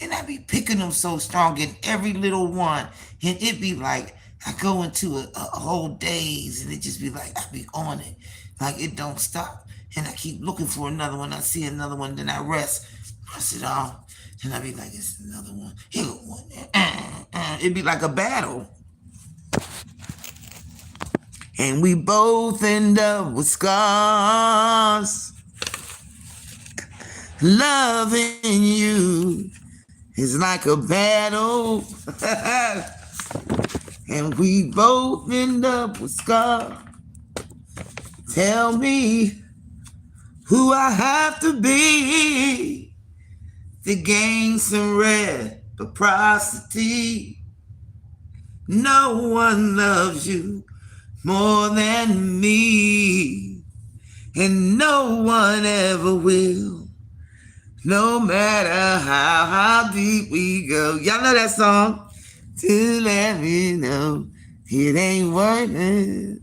And I be picking them so strong in every little one. And it be like, I go into a whole daze and it just be like, I be on it. Like it don't stop. And I keep looking for another one. I see another one, then I rest it off. And I be like, it's another one. Here go one. It'd be like a battle. And we both end up with scars. Loving you is like a battle. And we both end up with scars. Tell me who I have to be to gain some reciprocity. No one loves you more than me, and no one ever will, no matter how deep we go. Y'all know that song? To let me know it ain't worth it.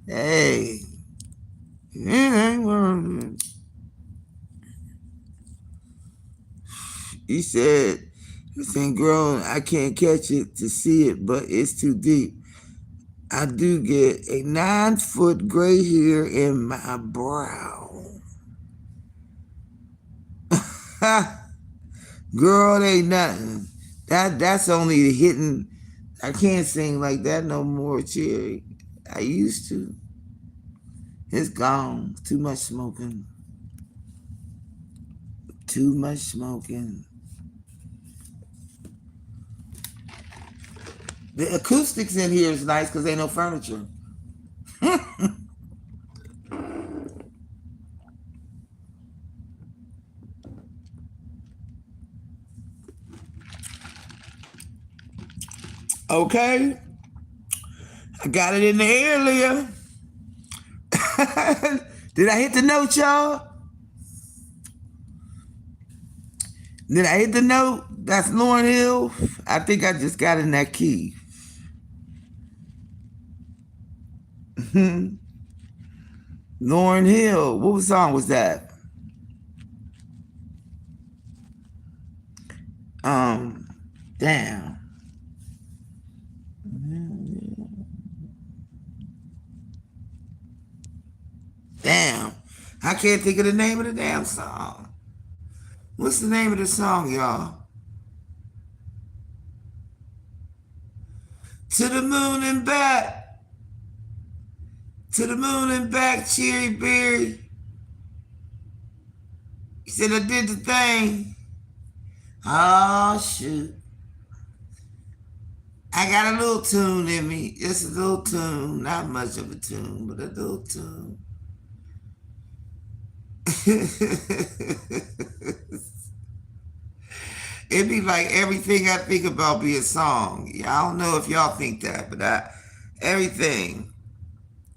Hey, it ain't worth it. He said, this ain't grown. I can't catch it to see it, but it's too deep. I do get a 9-foot gray hair in my brow. Girl, it ain't nothing. That's only hitting. I can't sing like that no more, Cherry. I used to. It's gone. Too much smoking. Too much smoking. The acoustics in here is nice because ain't no furniture. Okay. I got it in the air, Leah. Did I hit the note, y'all? Did I hit the note? That's Lauryn Hill. I think I just got in that key. Lauryn Hill. What song was that? Damn. Damn. I can't think of the name of the damn song. What's the name of the song, y'all? To the moon and back. To the moon and back, Cherry Berry. He said I did the thing. Oh, shoot. I got a little tune in me. Just a little tune. Not much of a tune, but a little tune. It'd be like everything I think about be a song. I don't know if y'all think that, but everything.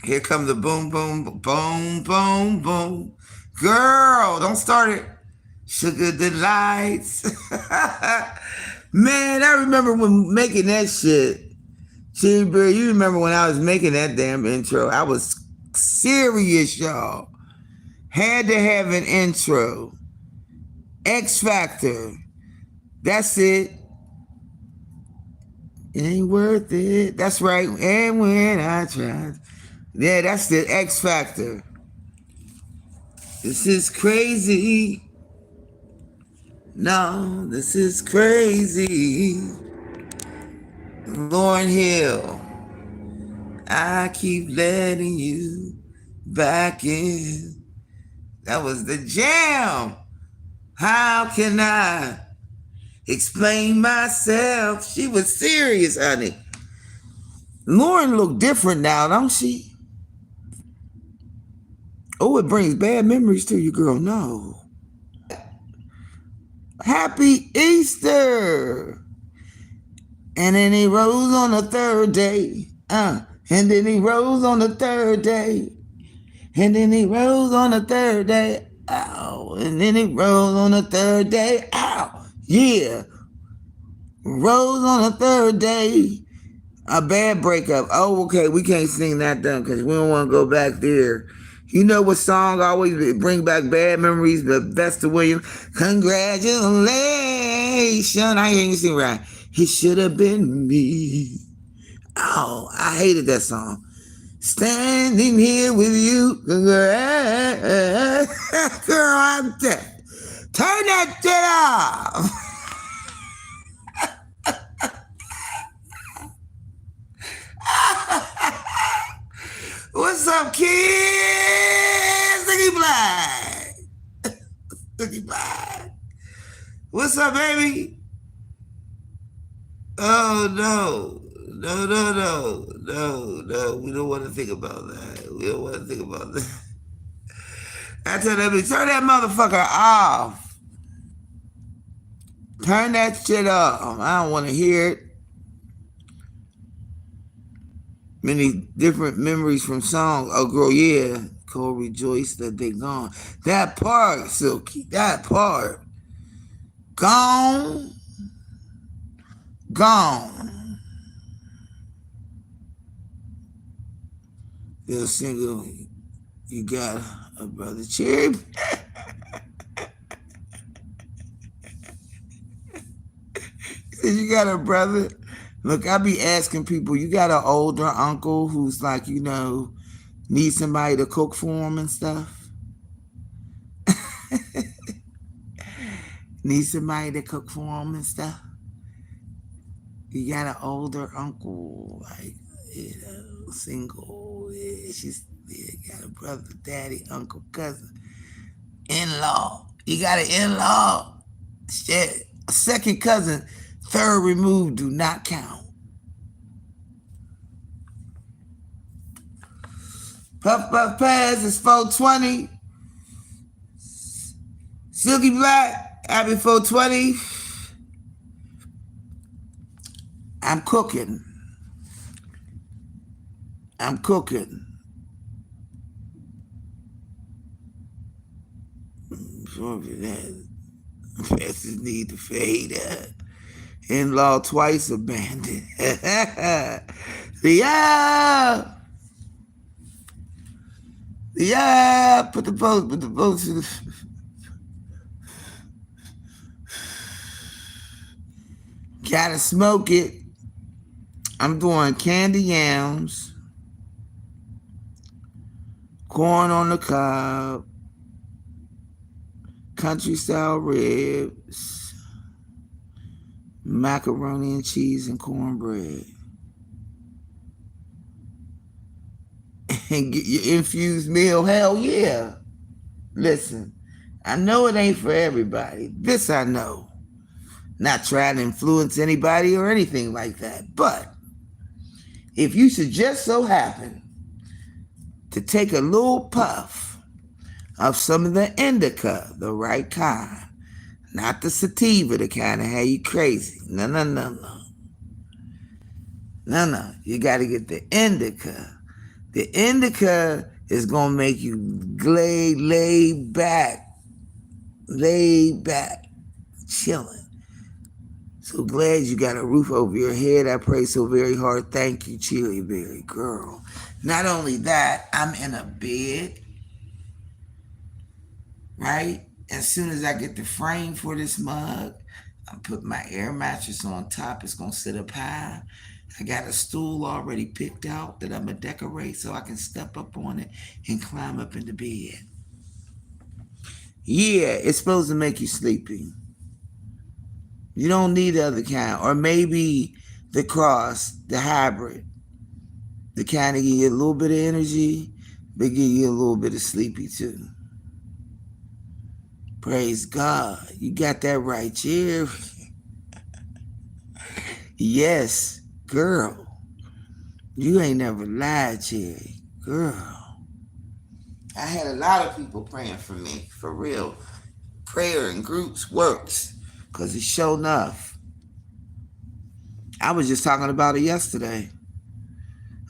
Here come the boom, boom, boom, boom, boom. Girl, don't start it. Sugar Delights. Man, I remember when making that shit. Cherry Berry, you remember when I was making that damn intro. I was serious, y'all. Had to have an intro. X Factor. That's it. It ain't worth it. That's right. And when I tried. Yeah, that's the X Factor. This is crazy. No, this is crazy. Lauryn Hill. I keep letting you back in. That was the jam. How can I explain myself? She was serious, honey. Lauryn look different now, don't she? Oh, it brings bad memories to you, girl. No. Happy Easter. And then he rose on the third day. And then he rose on the third day. And then he rose on the third day. Ow. And then he rose on the third day. Ow. Yeah. Rose on the third day. A bad breakup. Oh, okay. We can't sing that done because we don't want to go back there. You know what song always bring back bad memories? But Vesta Williams. Congratulations. I ain't even sing right. He should have been me. Oh, I hated that song. Standing here with you, girl, I'm dead. Turn that shit off. What's up, kids? Looky Black. Looky Black. What's up, baby? Oh, no. No, no, no. No, no. We don't want to think about that. We don't want to think about that. I tell that bitch, turn that motherfucker off. Turn that shit off. I don't want to hear it. Many different memories from songs. Oh, girl, yeah. Cole rejoice that they gone. That part, Silky. That part. Gone. Gone. You're single. You got a brother. Cherry. Said you got a brother. Look, I be asking people, you got an older uncle who's like, needs somebody to cook for him and stuff? Need somebody to cook for him and stuff? You got an older uncle, like, single. Yeah, got a brother, daddy, uncle, cousin, in-law. You got an in-law. Shit. A second cousin, third removed, do not count. Puff Puff Pass is 420. Silky Black, happy 420. I'm cooking. I'm cooking. Passes need to fade. In-law twice abandoned. Yeah. Yeah. Put the post to the... Gotta smoke it. I'm doing candy yams, corn on the cob, country style ribs, macaroni and cheese and cornbread. And get your infused meal. Hell yeah. Listen, I know it ain't for everybody. This I know. Not trying to influence anybody or anything like that. But if you should just so happen to take a little puff of some of the indica, the right kind, not the sativa, the kind that have you crazy. No. No. You got to get the indica. The indica is going to make you lay back, chilling. So glad you got a roof over your head. I pray so very hard. Thank you, Cherry Berry girl. Not only that, I'm in a bed, right? As soon as I get the frame for this mug, I put my air mattress on top. It's going to sit up high. I got a stool already picked out that I'm going to decorate so I can step up on it and climb up in the bed. Yeah, it's supposed to make you sleepy. You don't need the other kind. Or maybe the cross, the hybrid. The kind that give you a little bit of energy, but give you a little bit of sleepy too. Praise God. You got that right, Jerry. Yes, girl. You ain't never lied, Jerry. Girl. I had a lot of people praying for me, for real. Prayer in groups works. Because it's sure enough. I was just talking about it yesterday.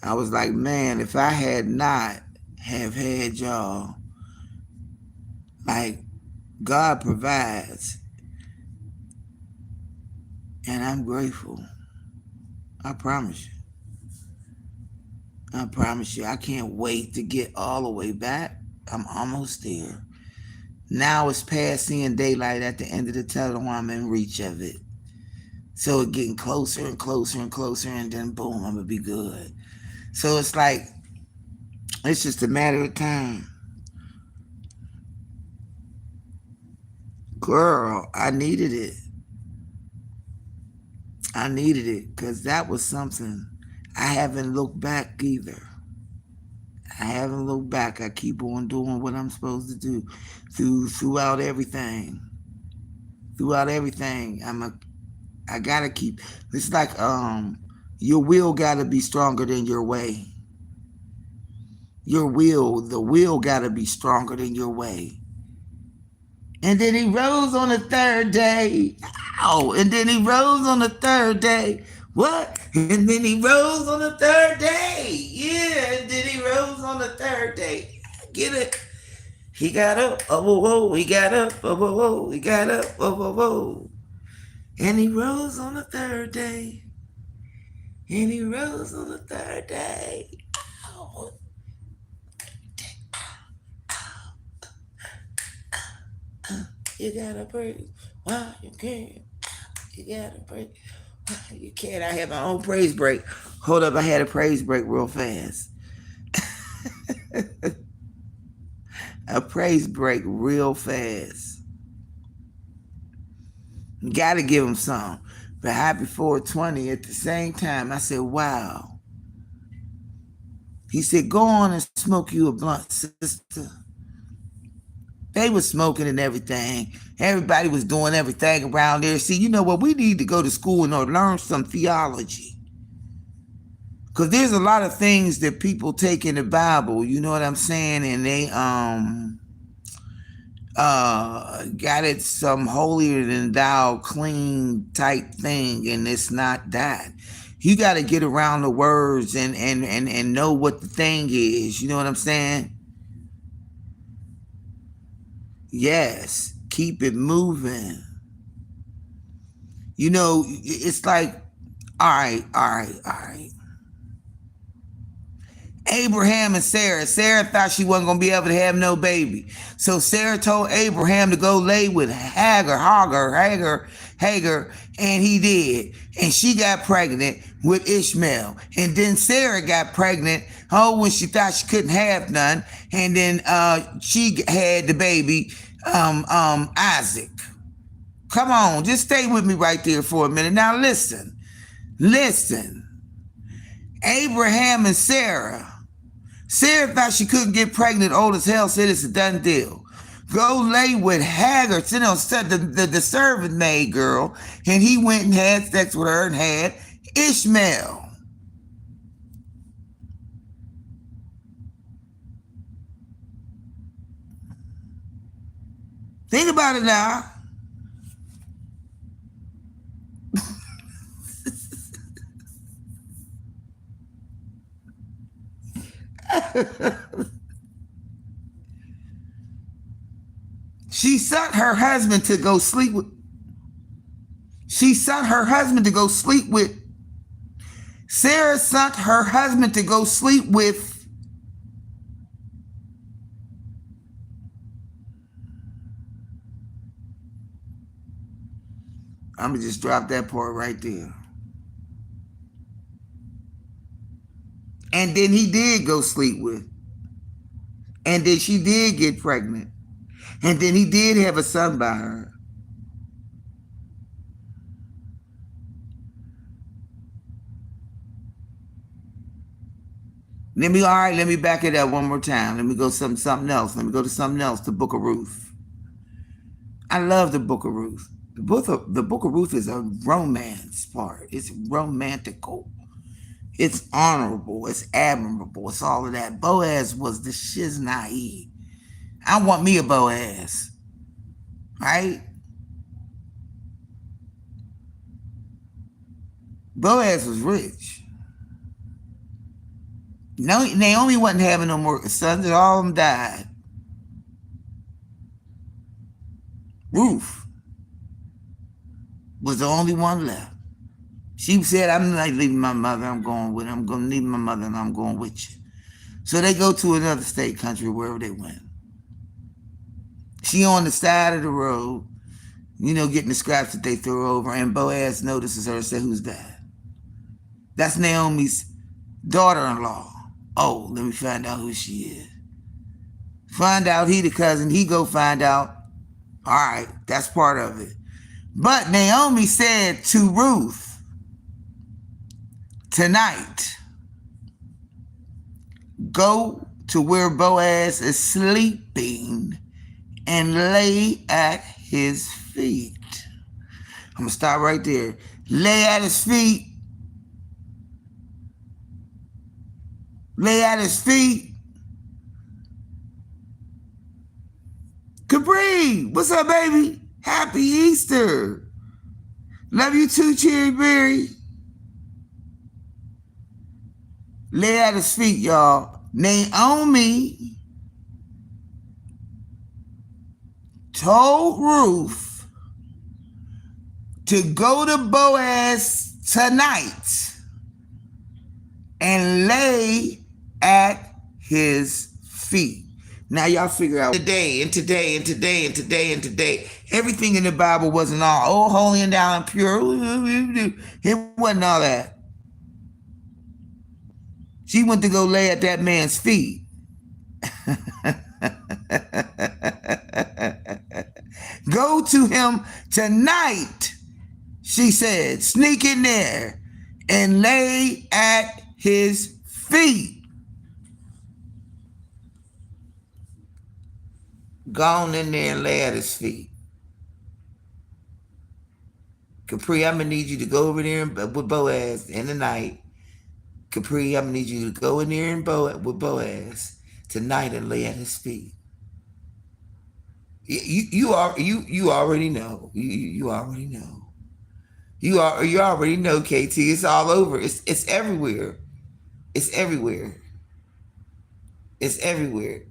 I was like, man, if I had not have had y'all, like, God provides. And I'm grateful. I promise you. I can't wait to get all the way back. I'm almost there. Now it's past seeing daylight at the end of the tunnel. I'm in reach of it. So it's getting closer and closer and closer, and then boom, I'm going to be good. So it's like It's just a matter of time. Girl, I needed it. I needed it because that was something. I haven't looked back either. I haven't looked back. I keep on doing what I'm supposed to do throughout everything. Throughout everything. I gotta keep it's like your will gotta be stronger than your way. The will gotta be stronger than your way. And then he rose on the third day. Ow! And then he rose on the third day. What? And then he rose on the third day. Yeah, and then he rose on the third day. Get it? He got up. Oh, whoa, whoa. He got up. Oh, whoa, whoa. He got up. Oh, whoa, whoa. And he rose on the third day. And he rose on the third day. Ow. You gotta praise while you can. You gotta praise while you can. I had my own praise break. Hold up, I had a praise break real fast. A praise break real fast. Gotta give him some. But happy 420 at the same time. I said, wow. He said, go on and smoke you a blunt, sister. They was smoking and everything. Everybody was doing everything around there. See, you know what? We need to go to school and learn some theology. Because there's a lot of things that people take in the Bible, you know what I'm saying? And they got it some holier than thou clean type thing, and it's not that. You got to get around the words and know what the thing is, you know what I'm saying? Yes, keep it moving. You know, it's like, all right. Abraham and Sarah. Sarah thought she wasn't going to be able to have no baby. So Sarah told Abraham to go lay with Hagar, and he did. And she got pregnant with Ishmael. And then Sarah got pregnant, when she thought she couldn't have none. And then she had the baby, Isaac. Come on, just stay with me right there for a minute. Now listen. Abraham and Sarah. Sarah thought she couldn't get pregnant, old as hell, said it's a done deal. Go lay with Hagar, the servant maid girl, and he went and had sex with her and had Ishmael. Think about it now. She sent her husband to go sleep with. Sarah sent her husband to go sleep with. I'm going to just drop that part right there. And then he did go sleep with. And then she did get pregnant. And then he did have a son by her. Let me back it up one more time. Let me go something else. Let me go to something else, the Book of Ruth. I love the Book of Ruth. The Book of Ruth is a romance part. It's romantical. It's honorable. It's admirable. It's all of that. Boaz was the shiznai. I want me a Boaz. Right? Boaz was rich. No, Naomi wasn't having no more sons. All of them died. Ruth was the only one left. She said, I'm not leaving my mother. I'm going to leave my mother and I'm going with you. So they go to another state, country, wherever they went. She on the side of the road, getting the scraps that they throw over, and Boaz notices her and says, who's that? That's Naomi's daughter-in-law. Oh, let me find out who she is. Find out he the cousin. He go find out. All right, that's part of it. But Naomi said to Ruth, tonight, go to where Boaz is sleeping and lay at his feet. I'm going to stop right there. Lay at his feet. Lay at his feet. Capri, what's up, baby? Happy Easter. Love you too, Cherry Berry. Lay at his feet, y'all. Naomi told Ruth to go to Boaz tonight and lay at his feet. Now y'all figure out today. Everything in the Bible wasn't all holy and down and pure. It wasn't all that. She went to go lay at that man's feet. Go to him tonight, she said. Sneak in there and lay at his feet. Go on in there and lay at his feet. Capri, I'm going to need you to go over there with Boaz in the night. Capri, I'm going to need you to go in there with Boaz tonight and lay at his feet. You already know. You already know. You already know, KT. It's all over. It's everywhere. It's everywhere. It's everywhere.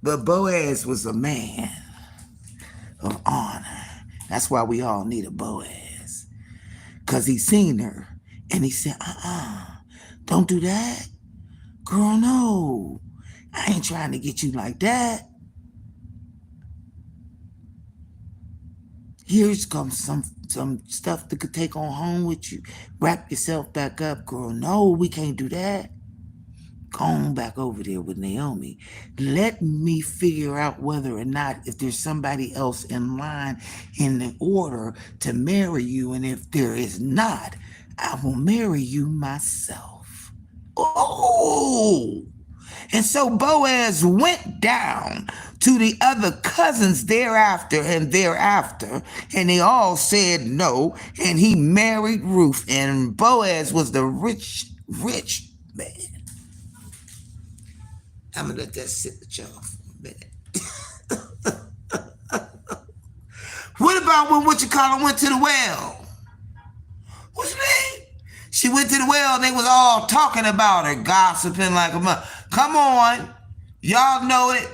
But Boaz was a man of honor. That's why we all need a Boaz. Because he seen her and he said, don't do that. Girl, no. I ain't trying to get you like that. Here's comes some stuff that could take on home with you. Wrap yourself back up, girl. No, we can't do that. Go on back over there with Naomi. Let me figure out whether or not if there's somebody else in line in the order to marry you. And if there is not, I will marry you myself. Oh! And so Boaz went down to the other cousins thereafter, and they all said no, and he married Ruth, and Boaz was the rich man. I'm going to let that sit with y'all for a minute. What about when went to the well? What you mean? She went to the well and they was all talking about her, gossiping like a mother. Come on. Y'all know it.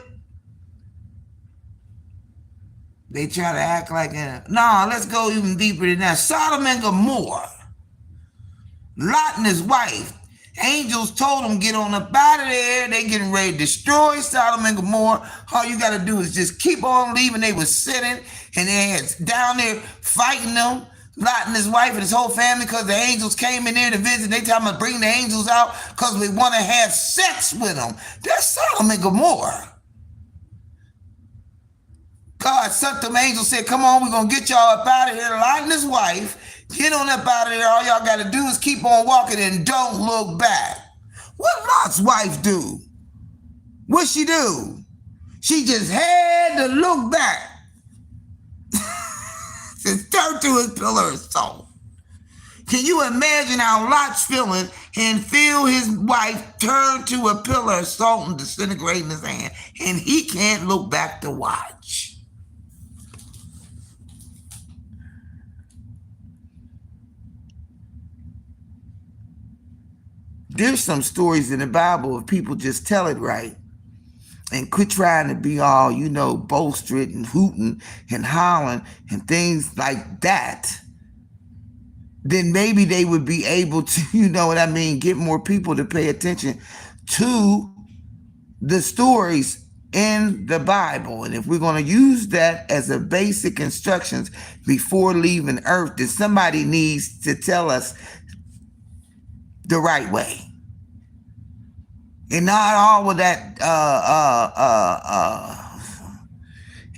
They try to act like, let's go even deeper than that. Sodom and Gomorrah. Lot and his wife. Angels told them get on up out of there. They getting ready to destroy Sodom and Gomorrah. All you got to do is just keep on leaving. They was sitting and they had down there fighting them. Lot and his wife and his whole family because the angels came in there to visit. They tell them to bring the angels out because we want to have sex with them. That's Sodom and Gomorrah. God sent them angels, said, come on, we're going to get y'all up out of here. Lot and his wife, get on up out of there. All y'all got to do is keep on walking and don't look back. What Lot's wife do? What she do? She just had to look back. Just turned to his pillar of salt. Can you imagine how Lot's feeling and feel his wife turn to a pillar of salt and disintegrate in his hand, and he can't look back to watch? There's some stories in the Bible of people just tell it right and quit trying to be all, bolstering and hooting and hollering and things like that. Then maybe they would be able to, get more people to pay attention to the stories in the Bible. And if we're going to use that as a basic instructions before leaving earth, then somebody needs to tell us the right way. And not all of that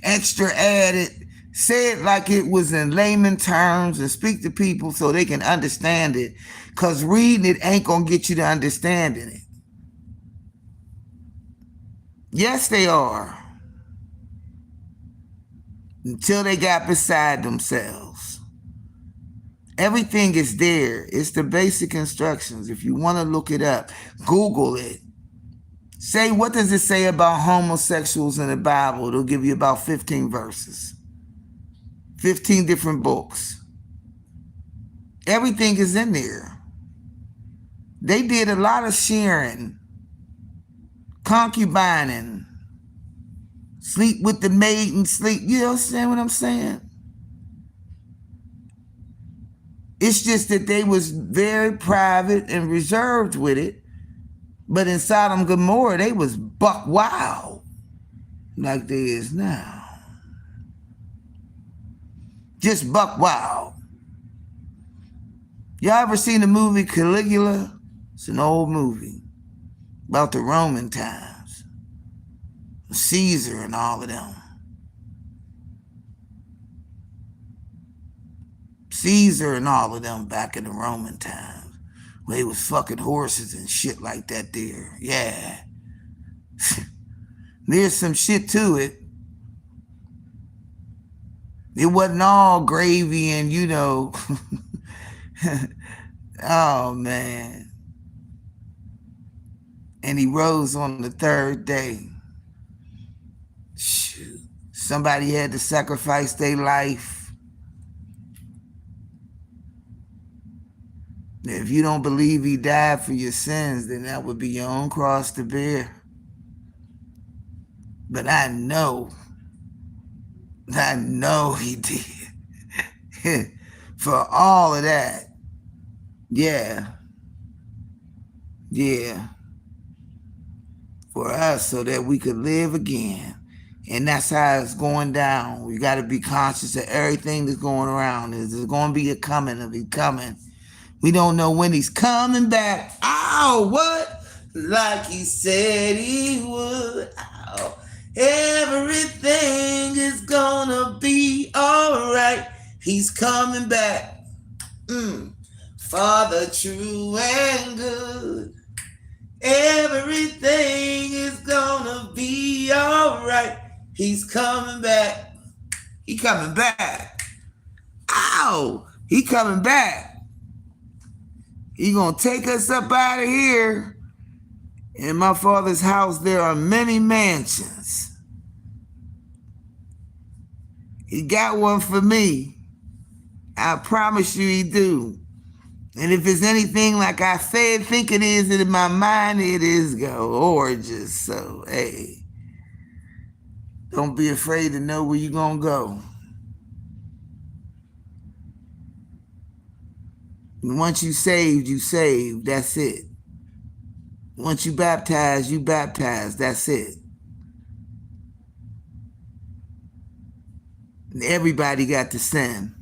extra added. Say it like it was in layman terms and speak to people so they can understand it. Because reading it ain't going to get you to understanding it. Yes, they are. Until they got beside themselves. Everything is there. It's the basic instructions. If you want to look it up, Google it. Say, what does it say about homosexuals in the Bible? It'll give you about 15 verses. 15 different books. Everything is in there. They did a lot of sharing, concubining, sleep with the maid and sleep. You understand what I'm saying? It's just that they was very private and reserved with it. But in Sodom and Gomorrah, they was buck wild like they is now. Just buck wild. Y'all ever seen the movie Caligula? It's an old movie about the Roman times. Caesar and all of them. Caesar and all of them back in the Roman times. Where they was fucking horses and shit like that there. Yeah. There's some shit to it. It wasn't all gravy and, you know. Oh, man. And he rose on the third day. Shoot. Somebody had to sacrifice their life. If you don't believe he died for your sins, then that would be your own cross to bear. But I know he did. For all of that. Yeah. For us, so that we could live again. And that's how it's going down. We got to be conscious of everything that's going around. There's going to be a coming of it coming. We don't know when he's coming back. Ow, what? Like he said he would. Ow. Everything is gonna be all right. He's coming back. Father, true and good. Everything is gonna be all right. He's coming back. He coming back. Ow! He coming back. He gonna take us up out of here. In my Father's house there are many mansions. He got one for me. I promise you he do. And if it's anything like I think it is, in my mind it is gorgeous. So, hey, don't be afraid to know where you're gonna go. And once you saved, that's it. Once you baptized, that's it. And everybody got to sin.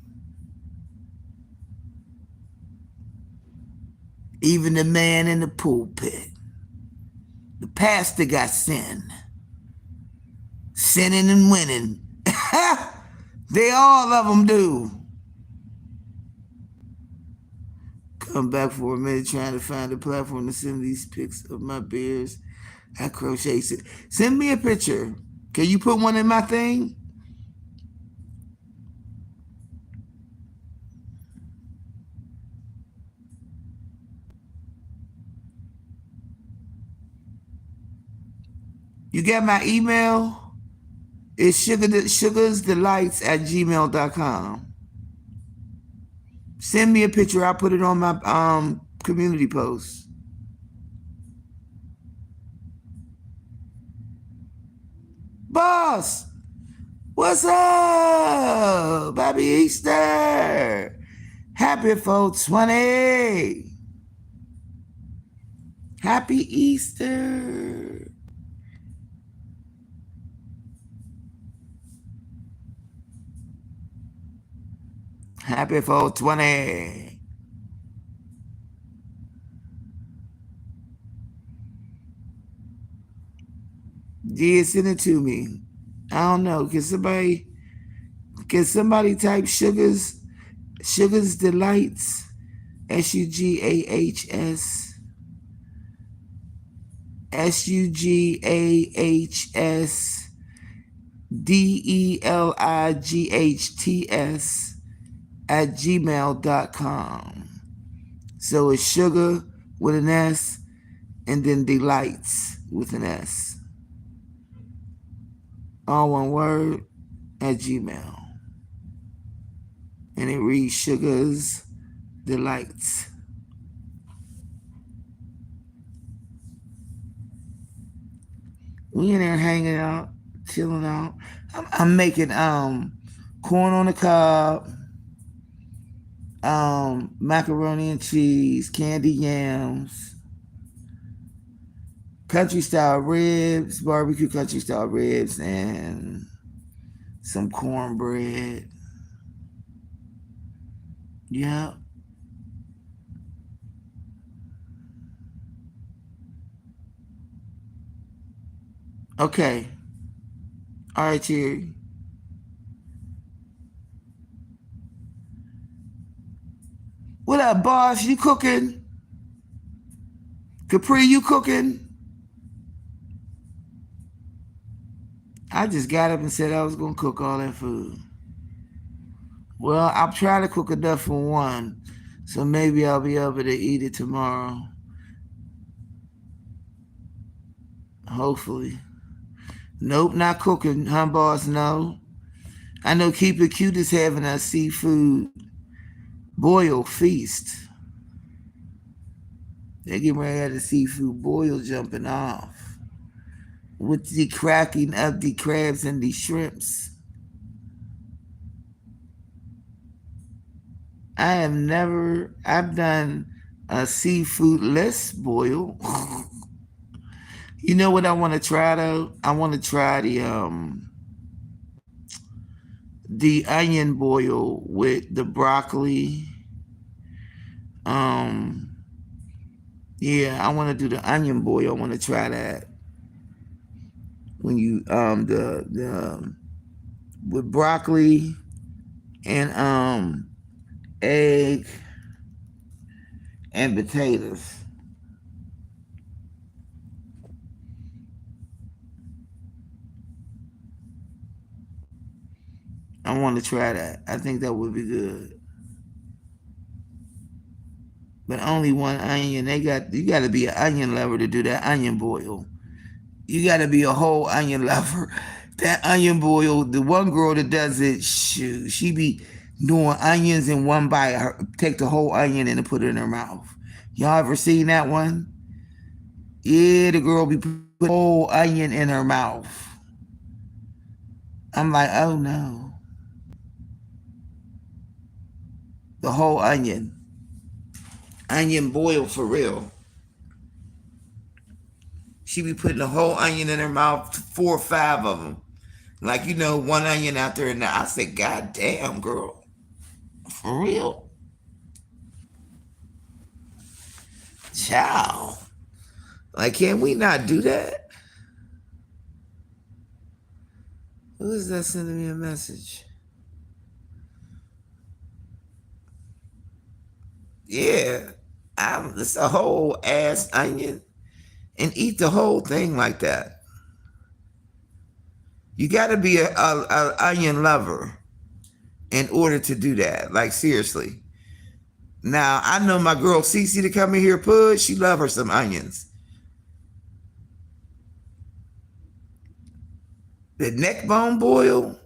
Even the man in the pulpit. The pastor got sin. Sinning and winning. They all of them do. Come back for a minute trying to find a platform to send these pics of my beers. I crochet. Send me a picture. Can you put one in my thing? You got my email? It's sugarsdelights@gmail.com. Send me a picture. I'll put it on my community post. Boss, what's up? Happy Easter. Happy 420. Happy Easter. Happy 420. Yeah, send it to me. I don't know. Can somebody type Sugars Delights, SUGAHSDELIGHTS @gmail.com. So it's sugar with an S and then delights with an S. All one word at Gmail. And it reads Sugars Delights. We in there hanging out, chilling out. I'm making corn on the cob, macaroni and cheese, candy yams, country style ribs, barbecue country style ribs, and some cornbread. Yeah. Okay. All right, Terry. What up, boss? You cooking? Capri, you cooking? I just got up and said I was gonna cook all that food. Well, I'll try to cook enough for one, so maybe I'll be able to eat it tomorrow. Hopefully. Nope, not cooking, huh, boss? No. I know Keep It Cute is having a seafood boil feast. They get ready to have the seafood boil jumping off with the cracking of the crabs and the shrimps. I've done a seafoodless boil. You know what I want to try though? I want to try the onion boil with the broccoli. Um, yeah, I want to do the onion boil. I want to try that. When you the with broccoli and egg and potatoes. I want to try that. I think that would be good. But only one onion. You got to be an onion lover to do that onion boil. You got to be a whole onion lover. That onion boil. The one girl that does it, shoot, she be doing onions in one bite. Take the whole onion and put it in her mouth. Y'all ever seen that one? Yeah, the girl be putting the whole onion in her mouth. I'm like, oh no, the whole onion boil for real. She be putting the whole onion in her mouth, 4 or 5 of them. Like, one onion out there. And I said, God damn, girl. For real? Child. Like, can we not do that? Who is that sending me a message? Yeah. It's a whole ass onion. And eat the whole thing like that. You got to be a onion lover in order to do that. Like, seriously. Now, I know my girl Cece to come in here put, she love her some onions. The neck bone boil,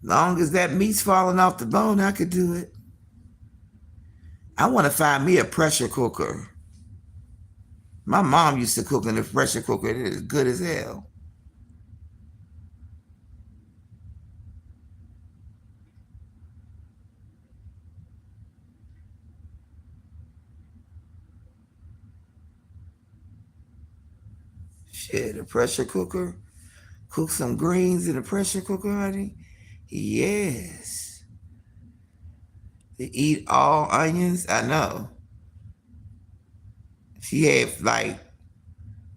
long as that meat's falling off the bone, I could do it. I want to find me a pressure cooker. My mom used to cook in a pressure cooker. It is good as hell. Shit, a pressure cooker. Cook some greens in a pressure cooker, honey. Yes. To eat all onions, I know. She had like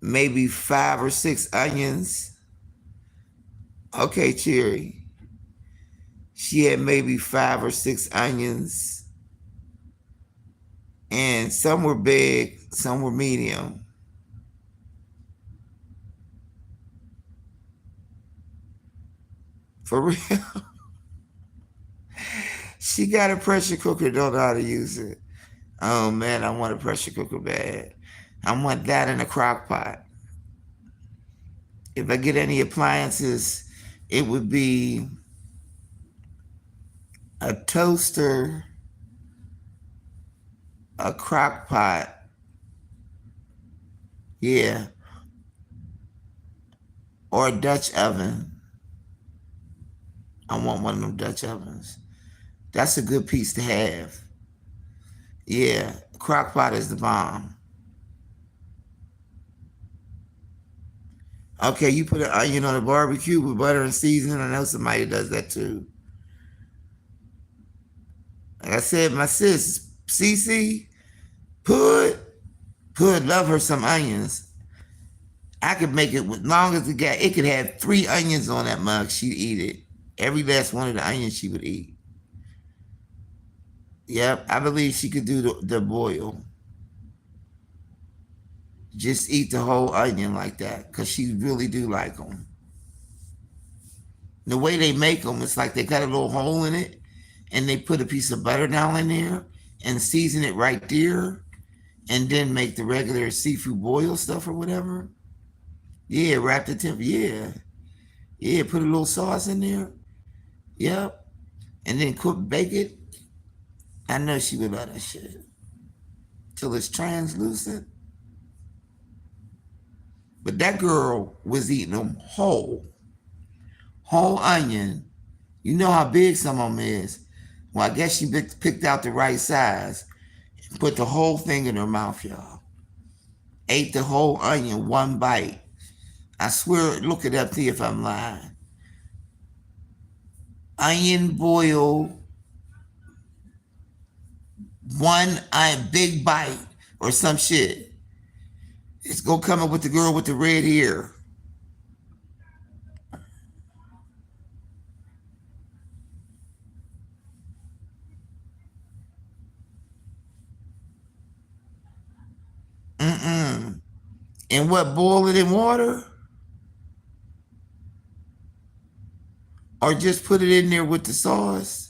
maybe 5 or 6 onions. Okay, Cherry. She had maybe 5 or 6 onions, and some were big, some were medium. For real. She got a pressure cooker, don't know how to use it. Oh man, I want a pressure cooker bad. I want that in a crock pot. If I get any appliances, it would be a toaster, a crock pot, yeah, or a Dutch oven. I want one of them Dutch ovens. That's a good piece to have. Yeah, crock pot is the bomb. Okay, you put an onion on a barbecue with butter and seasoning. I know somebody does that too. Like I said, my sis, Cece, Pud love her some onions. I could make it with long as it could have 3 onions on that mug. She'd eat it. Every last one of the onions she would eat. Yep, I believe she could do the boil. Just eat the whole onion like that, because she really do like them. The way they make them, it's like they got a little hole in it, and they put a piece of butter down in there and season it right there, and then make the regular seafood boil stuff or whatever. Yeah, wrap the temp. Yeah, yeah. Put a little sauce in there. Yep, and then bake it. I know she would love that shit till it's translucent. But that girl was eating them whole onion. You know how big some of them is. Well, I guess she picked out the right size and put the whole thing in her mouth, y'all. Ate the whole onion one bite. I swear, look it up, see if I'm lying. Onion boil, one big bite or some shit. It's gonna come up with the girl with the red hair. Mm-mm. And what, boil it in water? Or just put it in there with the sauce?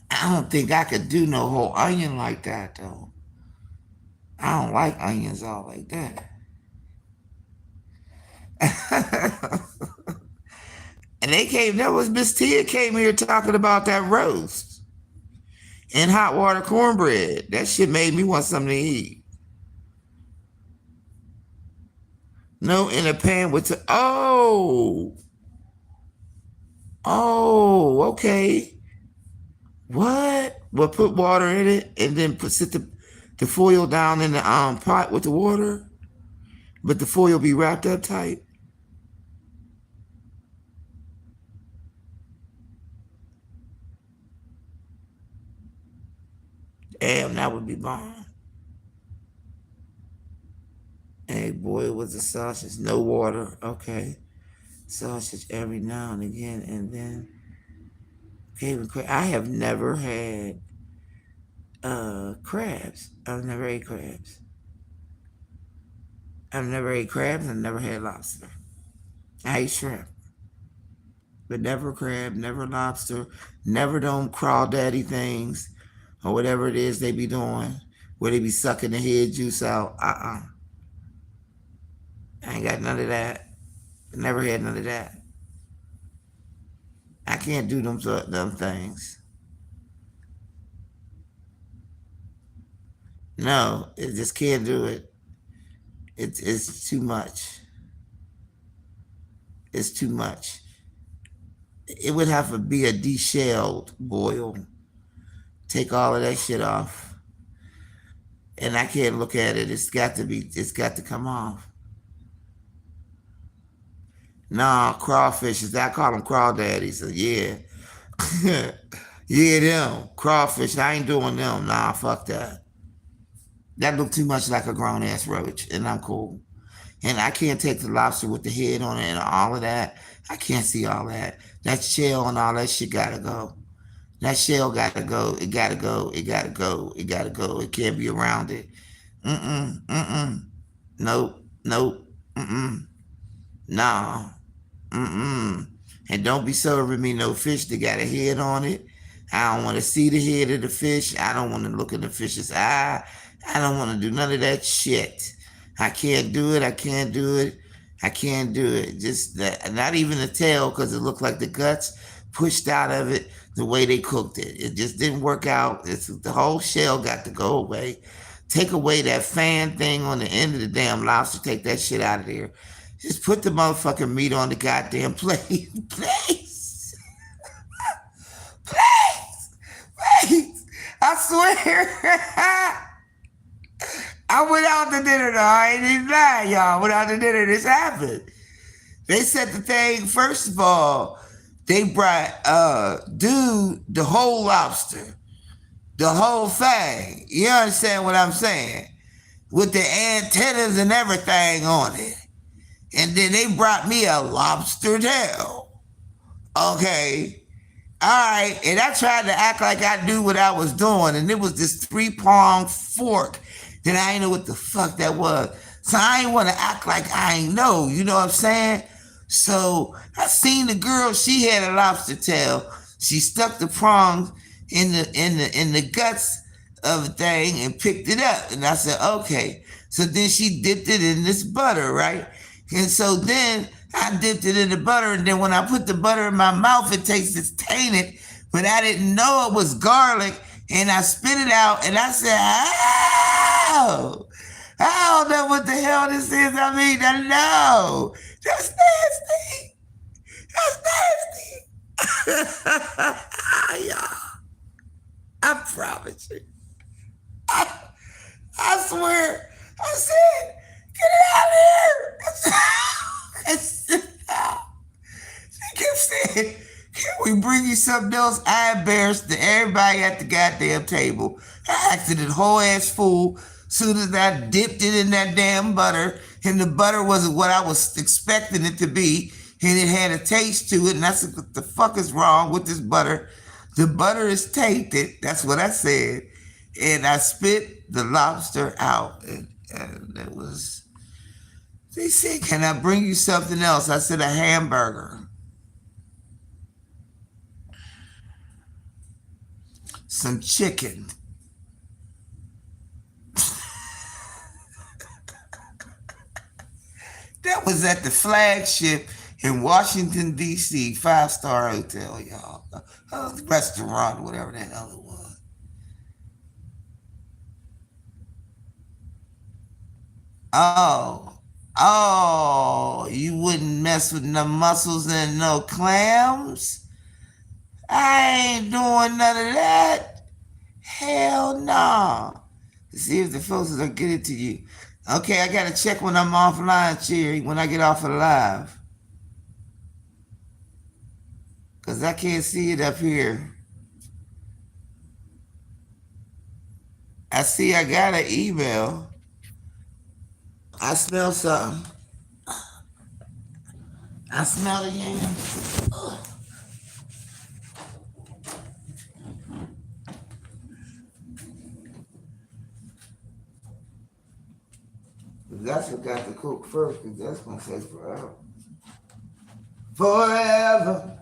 I don't think I could do no whole onion like that though. I don't like onions all like that. And that was Miss Tia came here talking about that roast and hot water cornbread. That shit made me want something to eat. No, in a pan with okay. What? Well, put water in it and then sit the foil down in the pot with the water, but the foil be wrapped up tight. Damn, that would be bomb. Egg boiled with the sausage, no water. Okay, sausage every now and again, and then I have never had crabs. I've never ate crabs. I've never ate crabs and never had lobster. I ate shrimp, but never crab, never lobster, never them crawdaddy things or whatever it is they be doing, where they be sucking the head juice out. I ain't got none of that. Never had none of that. I can't do them things. No, it just can't do it. It's too much. It's too much. It would have to be a deshelled boil. Take all of that shit off. And I can't look at it. It's got to come off. Nah, crawfishes. I call them crawdaddies. So yeah. Yeah, them. Crawfish. I ain't doing them. Nah, fuck that. That looked too much like a grown ass roach, and I'm cool. And I can't take the lobster with the head on it and all of that. I can't see all that. That shell and all that shit gotta go. That shell gotta go. It gotta go. It gotta go. It gotta go. It can't be around it. Mm-mm. Mm-mm. Nope. Nope. Mm-mm. Nah. Mm-mm. And don't be serving me no fish that got a head on it. I don't want to see the head of the fish. I don't want to look in the fish's eye. I don't want to do none of that shit. I can't do it. I can't do it. I can't do it. Just that, not even the tail because it looked like the guts pushed out of it the way they cooked it. It just didn't work out. The whole shell got to go away. Take away that fan thing on the end of the damn lobster. Take that shit out of there. Just put the motherfucking meat on the goddamn plate. Please. Please. Please. I swear. I went out to dinner though. I ain't even lying, y'all. I went out to dinner. This happened. They set the thing, first of all, they brought dude the whole lobster. The whole thing. You understand what I'm saying? With the antennas and everything on it. And then they brought me a lobster tail. Okay. All right. And I tried to act like I knew what I was doing. And it was this 3-pronged fork that I didn't know what the fuck that was. So I ain't want to act like I ain't know. You know what I'm saying? So I seen the girl, she had a lobster tail. She stuck the prongs in the guts of the thing and picked it up. And I said, okay. So then she dipped it in this butter, right? And so then I dipped it in the butter, and then when I put the butter in my mouth, it tastes tainted, but I didn't know it was garlic, and I spit it out, and I said, oh, I don't know what the hell this is. I mean, I know. That's nasty. That's nasty. Yeah. I promise you. I swear. I said, get it out of here. She kept saying, can we bring you something else? I embarrassed everybody at the goddamn table. I acted a whole ass fool. Soon as I dipped it in that damn butter, and the butter wasn't what I was expecting it to be, and it had a taste to it, and I said, what the fuck is wrong with this butter? The butter is tainted. That's what I said. And I spit the lobster out, and it was, they said, can I bring you something else? I said, a hamburger. Some chicken. That was at the flagship in Washington, D.C., 5-star hotel, y'all. Restaurant, whatever the hell it was. Oh, you wouldn't mess with no mussels and no clams? I ain't doing none of that. Hell no. See if the folks will get it to you. Okay, I gotta check when I'm offline, Cherry, when I get off of live. Cause I can't see it up here. I see I got an email. I smell something. I smell it again. That's what got to cook first, because that's gonna take forever. Forever,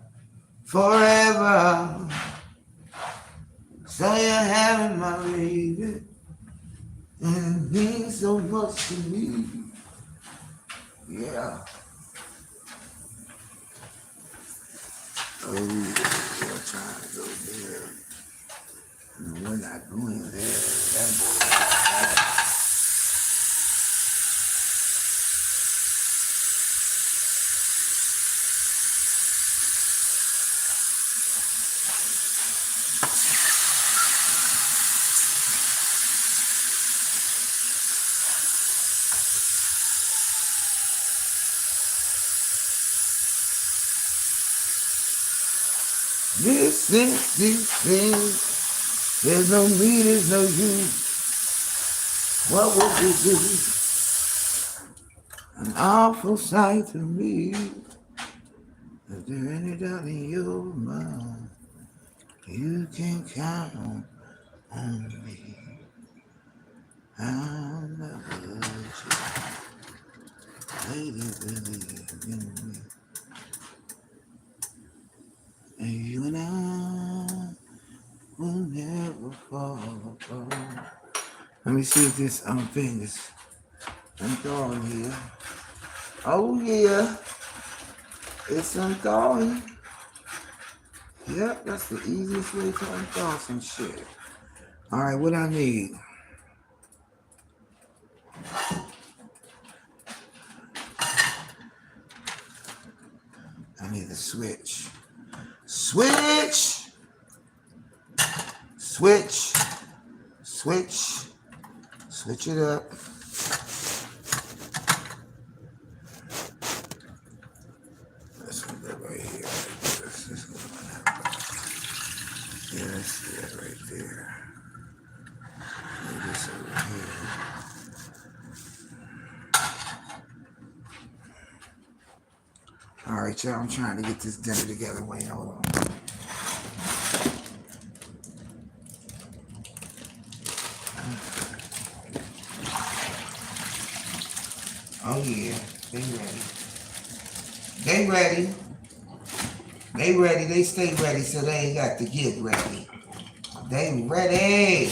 forever. So you're having my baby, and it means so much to me. Yeah. Oh, we're trying to go there. No, we're not going there. That this thing, there's no me, there's no you. What would you do? An awful sight to me. Is there any doubt in your mind? You can count on me. I'll never let you. Lady, believe in me. And you and I will never fall apart. Let me see if this thing is unthrowing here. Oh yeah, it's unthrowing. Yep, that's the easiest way to unthaw some shit. Alright, what I need? I need a switch. Switch! Switch! Switch! Switch it up. This one go right here. This one. Yeah, that's it right there. Move this over here. Alright, y'all, I'm trying to get this dinner together. Wait, hold on. Oh yeah, they ready. They ready. They ready. They stay ready, so they ain't got to get ready. They ready.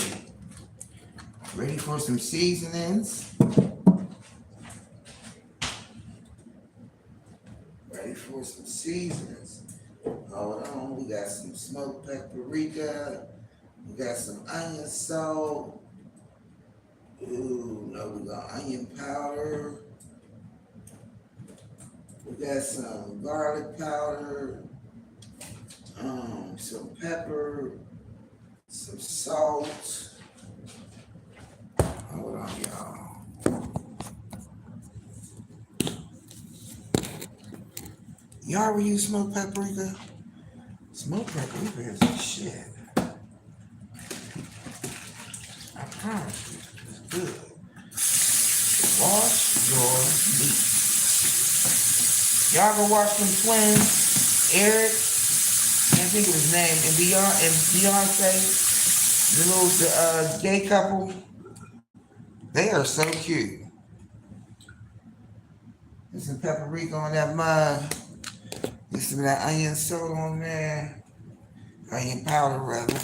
Ready for some seasonings. Ready for some seasonings. Hold on. We got some smoked paprika. We got some onion salt. Ooh, no, we got onion powder. We got some garlic powder. Some pepper. Some salt. Hold on, y'all. Y'all ever use smoked paprika? Smoked paprika is the shit. I promise you, it's good. Wash your meat. Y'all go watch them twins, Eric, I can't think of his name, and Beyonce, the little gay couple. They are so cute. There's some paprika on that mud. There's some of that onion salt on there. Onion powder rather.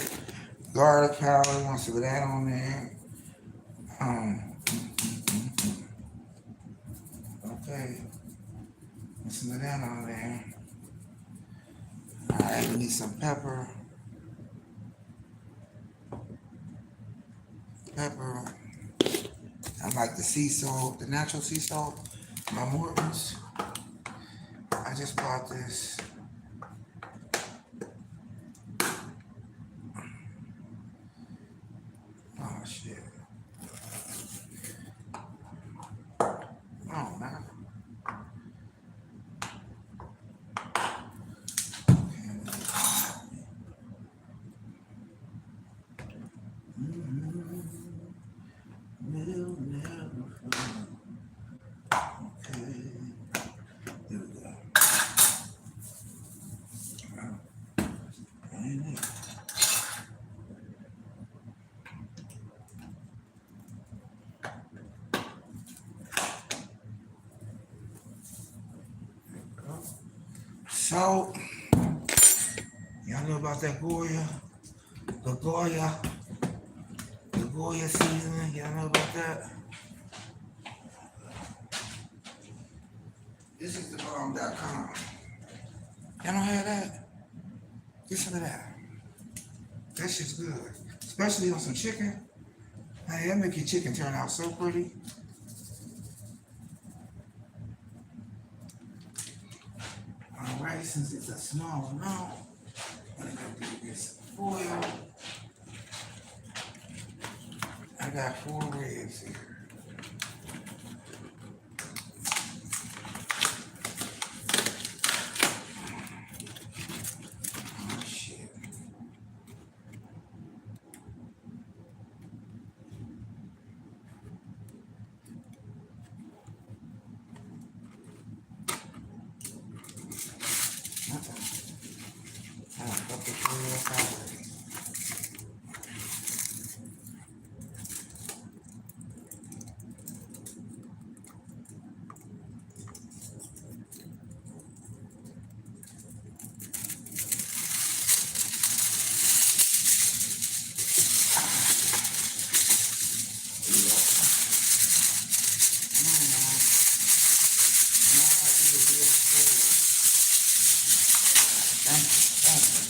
Garlic powder, want some of that on there. Okay. Some of that on there. Alright, we need some pepper. Pepper. I like the sea salt, the natural sea salt. My Morton's. I just bought this. Oh shit. Oh man. So, y'all know about that the Goya seasoning. Y'all know about that? This is the bomb.com. Y'all don't have that? Get some of that. That shit's good. Especially on some chicken. Hey, that make your chicken turn out so pretty. Alright, since it's a small amount, I'm gonna do this foil. I got 4 ribs here. Oh shit. Thank you, thank you.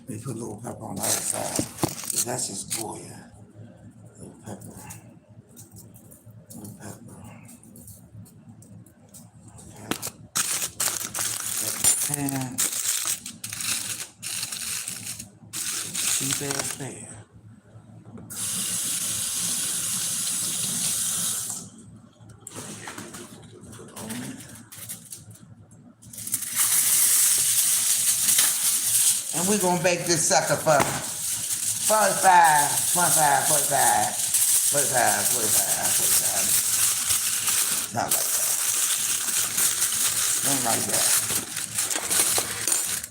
We put a little pepper on the other side. That's just Goya. Little pepper. Little pepper. Pan. Cheap ass pan. And we're gonna bake this sucker for 45, 45, 45, 45, 45, 45. Not like that. Don't like that.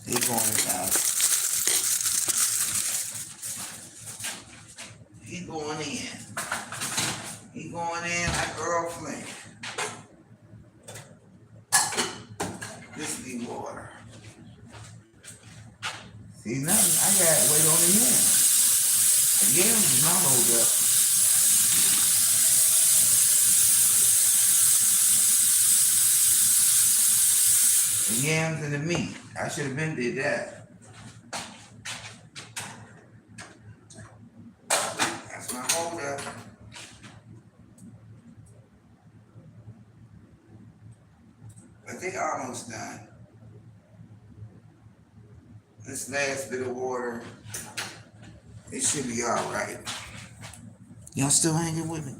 He's going inside. He's going in. He's going in like Earl Flynn. This be water. See, nothing. I got to wait on the yams. The yams is not hold up. The yams and the meat. I should have been did that. That's my hold up. But they almost done. This last bit of water, it should be all right. Y'all still hanging with me?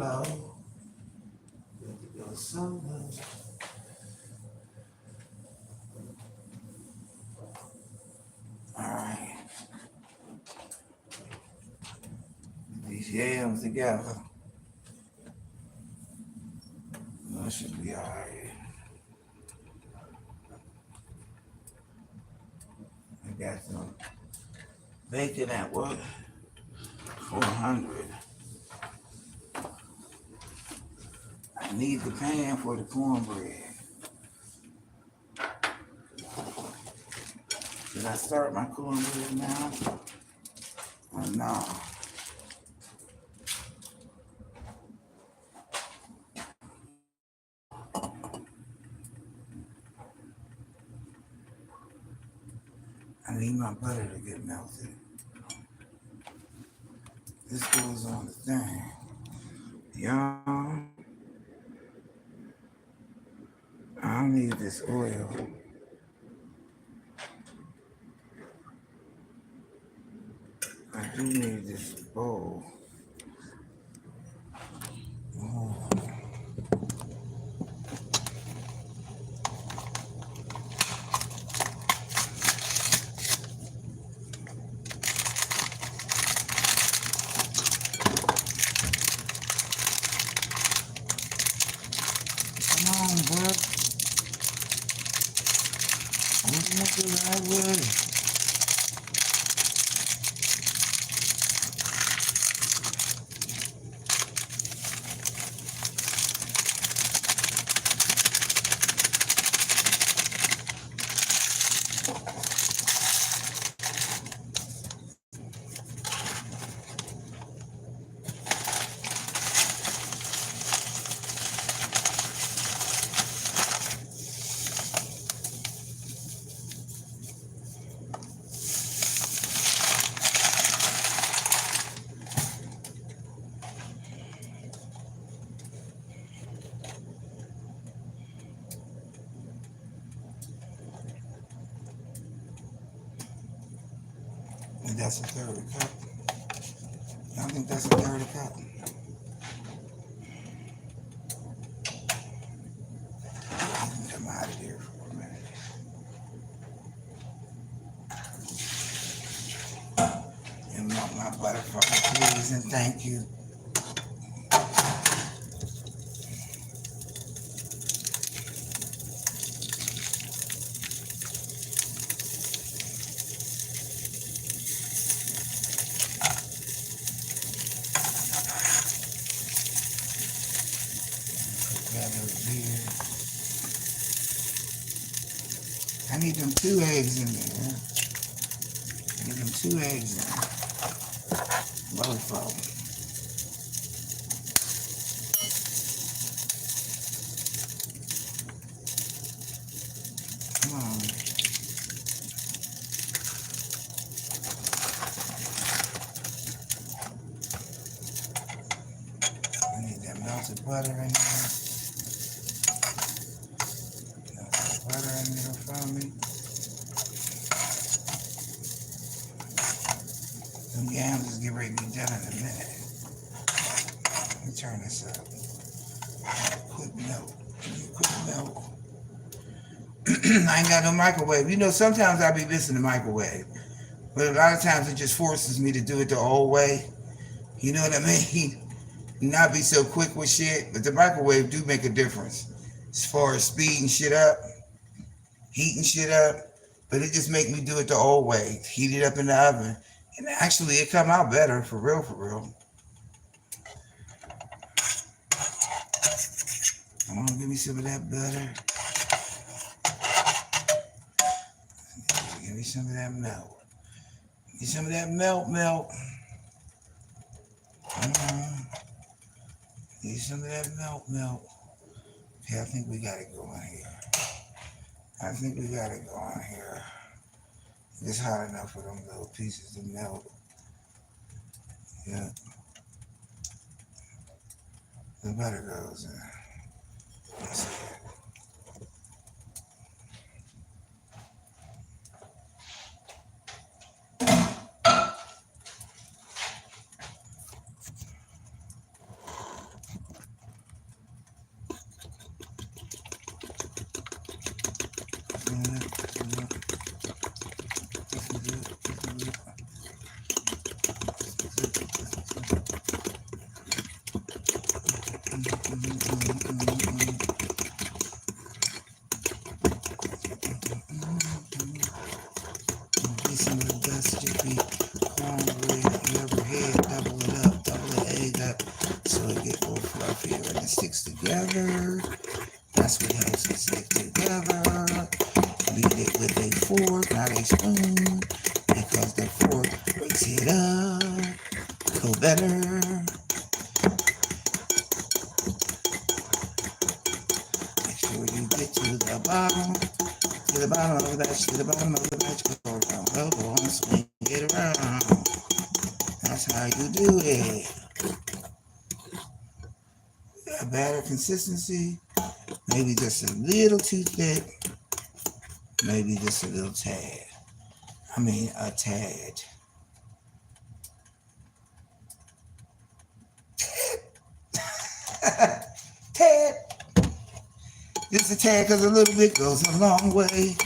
low. Let it go so low. Alright. These yams together. That should be alright. I got some bacon at what? 400. I need the pan for the cornbread. Should I start my cornbread now? Or no? I need my butter to get melted. This goes on the thing. Y'all, I don't need this oil. I do need this bowl. Oh. Come on, bro. Open up the right way. And that's a third cup. I think that's a third cup. Come out of here for a minute. And melt my butter for me, please, and thank you. I need them 2 eggs in there. I need them 2 eggs in there. Both of them. Come on. I need that melted butter in there. Melted butter in there for me. Them yams is getting ready to be done in a minute. Let me turn this up. Quick melt. Quick melt. I ain't got no microwave. You know, sometimes I be missing the microwave. But a lot of times it just forces me to do it the old way. You know what I mean? Not be so quick with shit. But the microwave do make a difference. As far as speeding shit up, heating shit up. But it just make me do it the old way. Heat it up in the oven. And actually it come out better, for real, for real. Come on, give me some of that butter. Give me some of that melt. Give me some of that melt. Need some of that melt. Okay, I think we got it going here. It's hot enough for them little pieces to melt. Yeah. The butter goes in. Let's see. some of the best jiffy cornbread you ever had. Double it up, double the egg up so it gets more fluffier and it sticks together. That's what helps it stick together. Beat it with a fork, not a spoon, because the fork breaks it up. Go better. Make sure you get to the bottom of the batch, to the bottom of the batch. Go around, go on, swing it around. That's how you do it. A batter consistency, maybe just a little too thick, maybe just a little tad. A tad. Tad. Just a tad because a little bit goes a long way.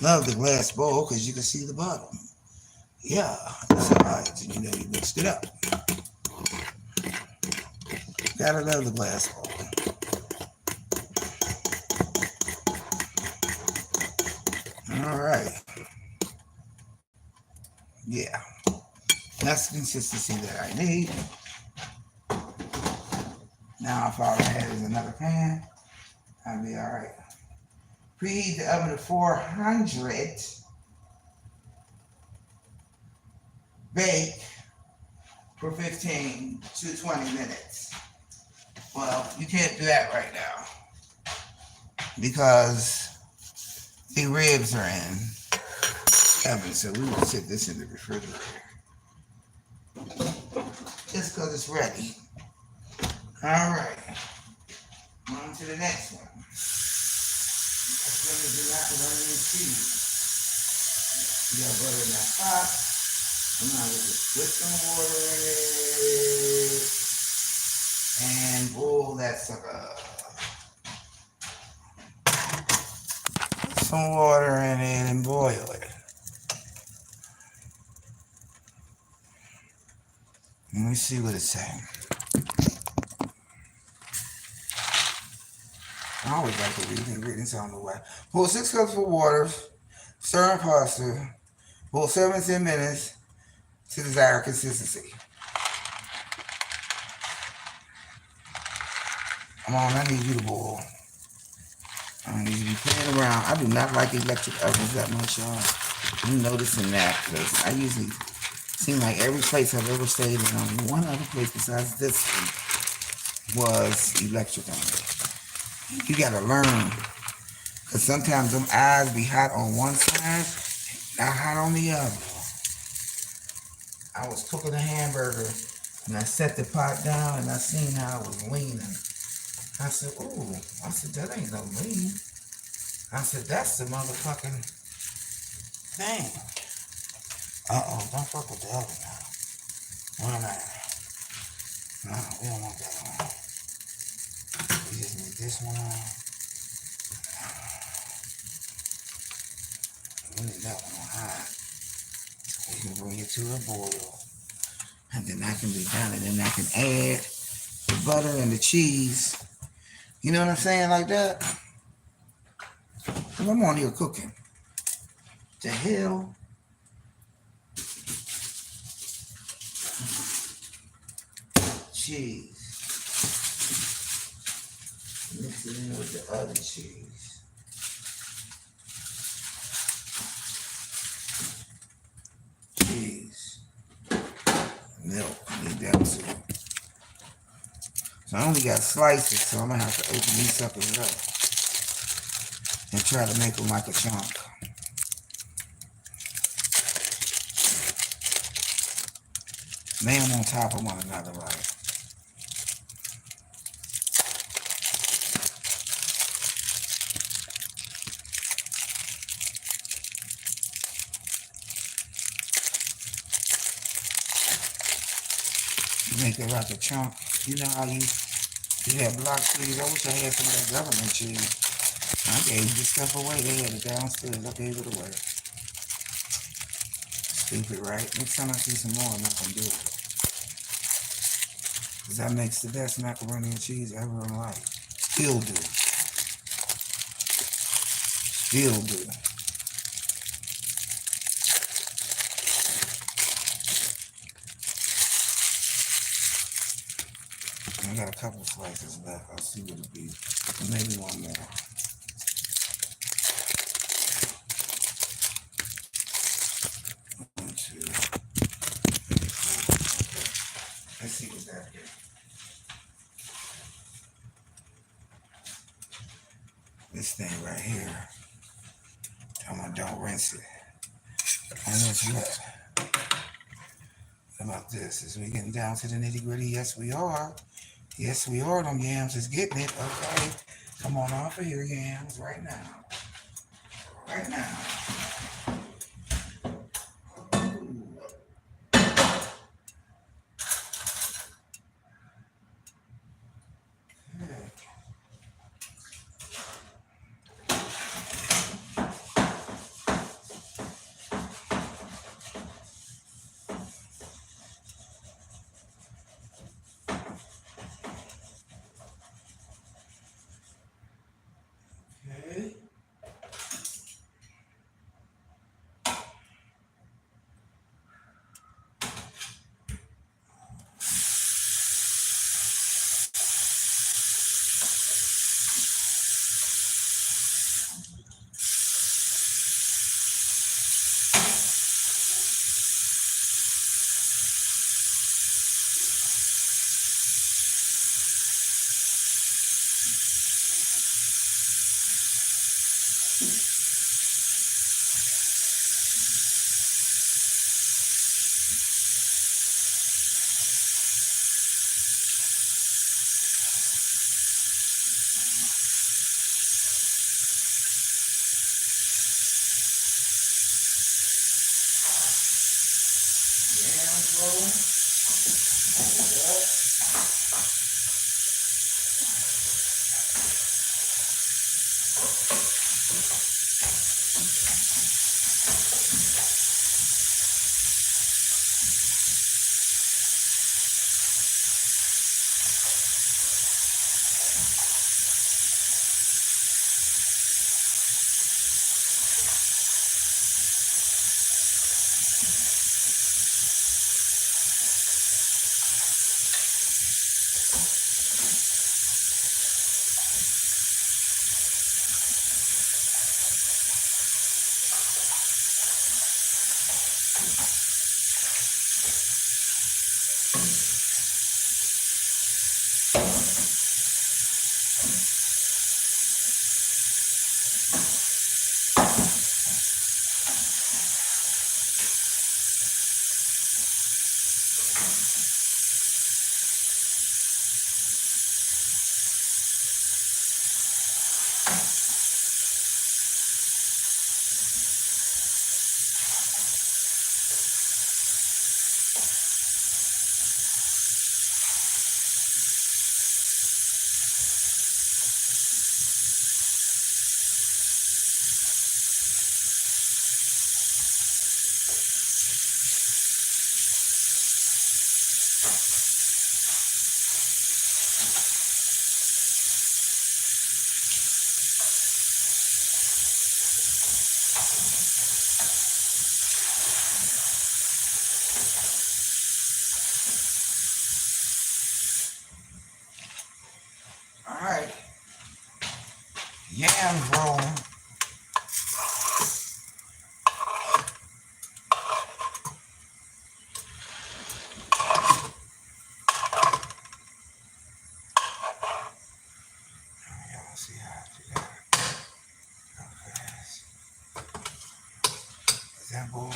Love the glass bowl because you can see the bottom. Yeah, that's alright. You know you mixed it up. Gotta love the glass bowl. Alright. Yeah. That's the consistency that I need. Now if all I had is another pan, I'll be alright. Preheat the oven to 400. Bake for 15 to 20 minutes. Well, you can't do that right now because the ribs are in oven, so we will sit this in the refrigerator just because it's ready. All right, on to the next one. That's going to be macaroni and cheese. You got butter in that pot. I'm going to just put some water in it and boil that sucker. Put some water in it and boil it. Let me see what it's saying. I always like to read the ingredients on the way. Boil 6 cups of water, stir in pasta, boil 7 to 10 minutes to desired consistency. Come on, I need you to boil. I need you to be playing around. I do not like electric ovens that much, y'all. I'm noticing that because I usually seem like every place I've ever stayed in, only one other place besides this one was electric oven. You gotta learn, because sometimes them eyes be hot on one side, not hot on the other. I was cooking a hamburger, and I set the pot down, and I seen how it was leaning. I said, ooh, that ain't no lean. I said, that's the motherfucking thing. Uh-oh, don't fuck with the other now. Why not? No, we don't want that one. We just need this one on. We need that one on high. We can bring it to a boil. And then I can be done. And then I can add the butter and the cheese. You know what I'm saying? Like that. And I'm on here cooking. The hell? Cheese. Mix it in with the other cheese. Cheese. Milk. I need that too. So I only got slices, so I'm gonna have to open these suckers up and try to make them like a chunk. Lay them on top of one another, right? Make it like a chunk. You know how you have block cheese? I wish I had some of that government cheese. I gave this stuff away. They had it downstairs. I gave it away. Stupid, right? Next time I see some more, I'm not going to do it. Because that makes the best macaroni and cheese ever in life. Still do. Feel good. I got a couple slices left. I'll see what it'll be. Maybe one more. One, two, three, four. Okay. Let's see what's that here. This thing right here. Tell me don't rinse it. And it's wet. How about this? Is we getting down to the nitty gritty? Yes, we are. Yes, we are. Them yams is getting it. Okay. Come on off of here, yams, right now. Right now. Okay. Yams rolling. All right. Yams rolling. Y'all see how I do that. Okay. Is that boy?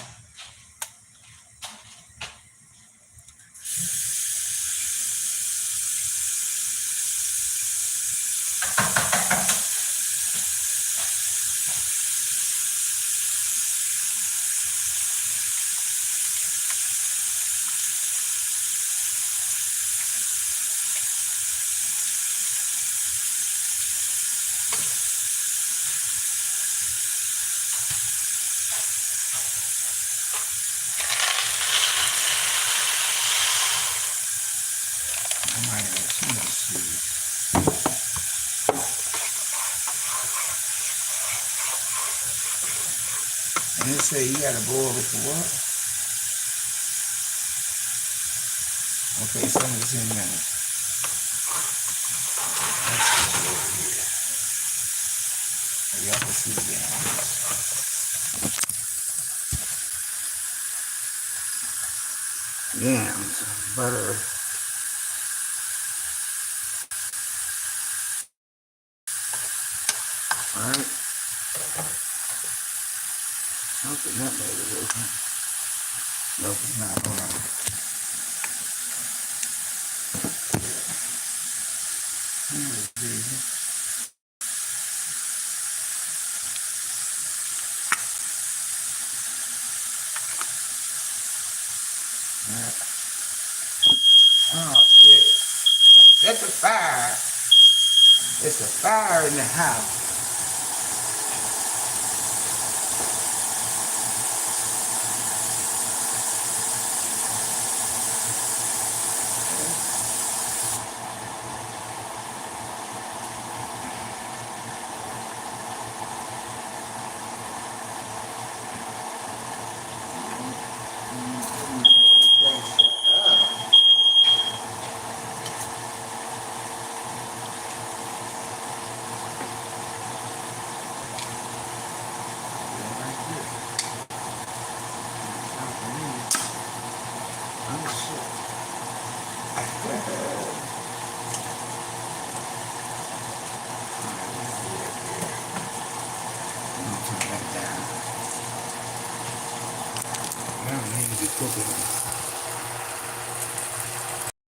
And it say you gotta boil it for what? Okay, 7 to 10 minutes. Let's get it over here. So y'all can see again. Yams, butter. Alright. Hope the nutmeg is open. Nope, it's not. Hold on. Oh shit. That's a fire. It's a fire in the house.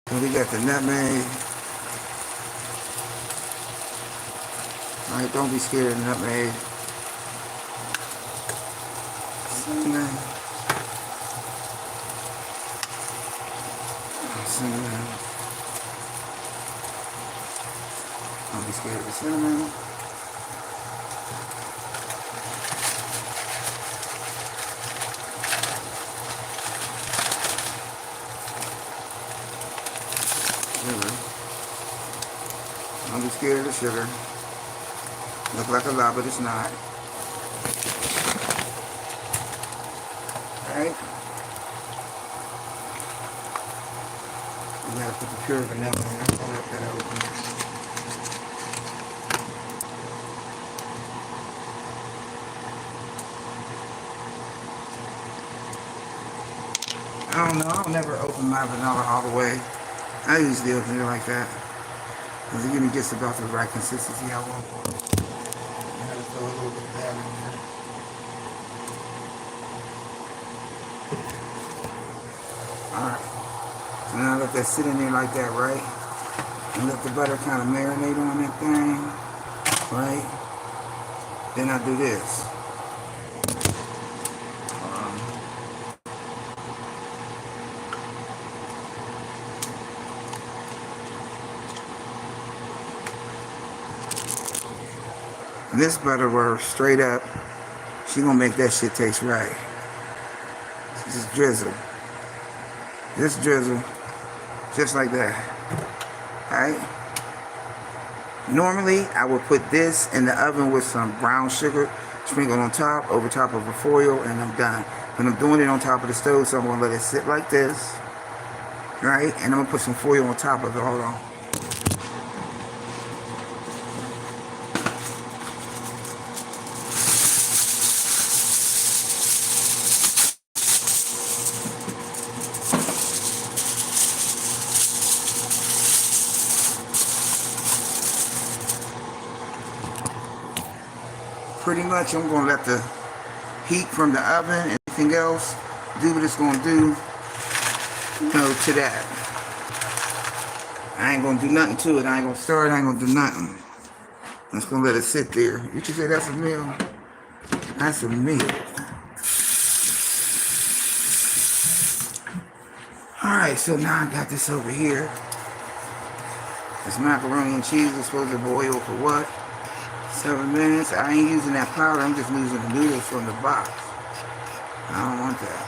And we got the nutmeg. Alright, don't be scared of the nutmeg. Cinnamon. Cinnamon. Don't be scared of the cinnamon. Sugar. Don't be scared of the sugar. Look like a lot, but it's not. Alright? You gotta put the pure vanilla in there. I'll let that open. I don't know. I'll never open my vanilla all the way. I usually open it like that. Because it gives me just about the right consistency I want for it. I gotta throw a little bit of that in there. Alright. So now I let that sit in there like that, right? And let the butter kind of marinate on that thing. Right? Then I do this. This butter were straight up. She gonna make that shit taste right. Just drizzle. Just drizzle. Just like that. Alright? Normally, I would put this in the oven with some brown sugar sprinkled on top, over top of a foil, and I'm done. But I'm doing it on top of the stove, so I'm gonna let it sit like this. Right? And I'm gonna put some foil on top of it. Hold on. Pretty much I'm going to let the heat from the oven and everything else do what it's going to do, to that. I ain't going to do nothing to it. I ain't going to stir it. I ain't going to do nothing. I'm just going to let it sit there. You can say that's a meal. That's a meal. Alright, so now I got this over here. This macaroni and cheese is supposed to boil for what? 7 minutes. I ain't using that powder. I'm just using the noodles from the box. I don't want that.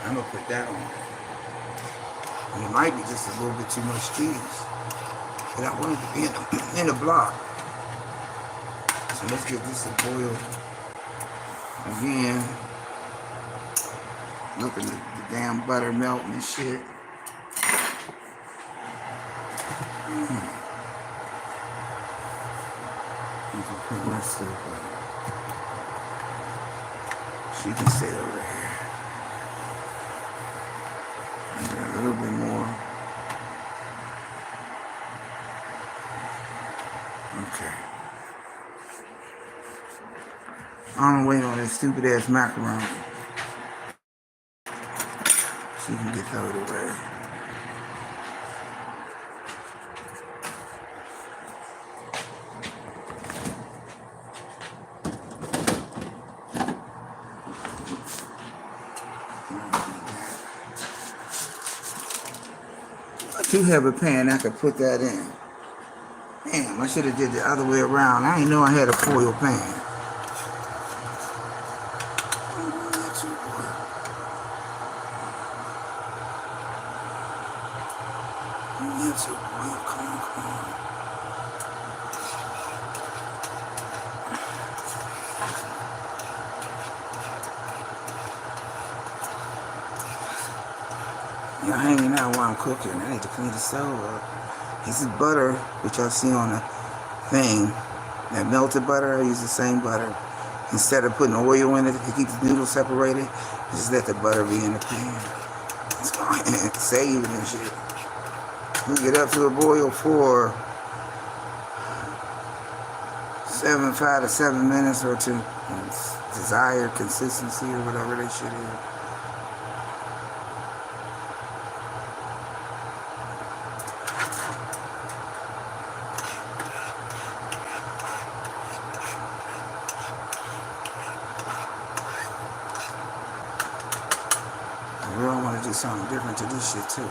I'm gonna put that on. And it might be just a little bit too much cheese, but I want it to be in the block. So let's get this to boil Again, look at the damn butter melting and shit. She can stay over here. A little bit more. Okay. I'm waiting on that stupid ass macaroni. She can get thrown away. I do have a pan I could put that in. Damn, I should have did the other way around. I didn't know I had a foil pan. Y'all hanging out while I'm cooking. I need to clean the stove up. This is butter, which I see on the thing. That melted butter, I use the same butter. Instead of putting oil in it to keep the noodles separated, just let the butter be in the pan. Let's go ahead and save it and shit. We get up to a boil for 5 to 7 minutes or to desired consistency or whatever that shit is. I really want to do something different to this shit too.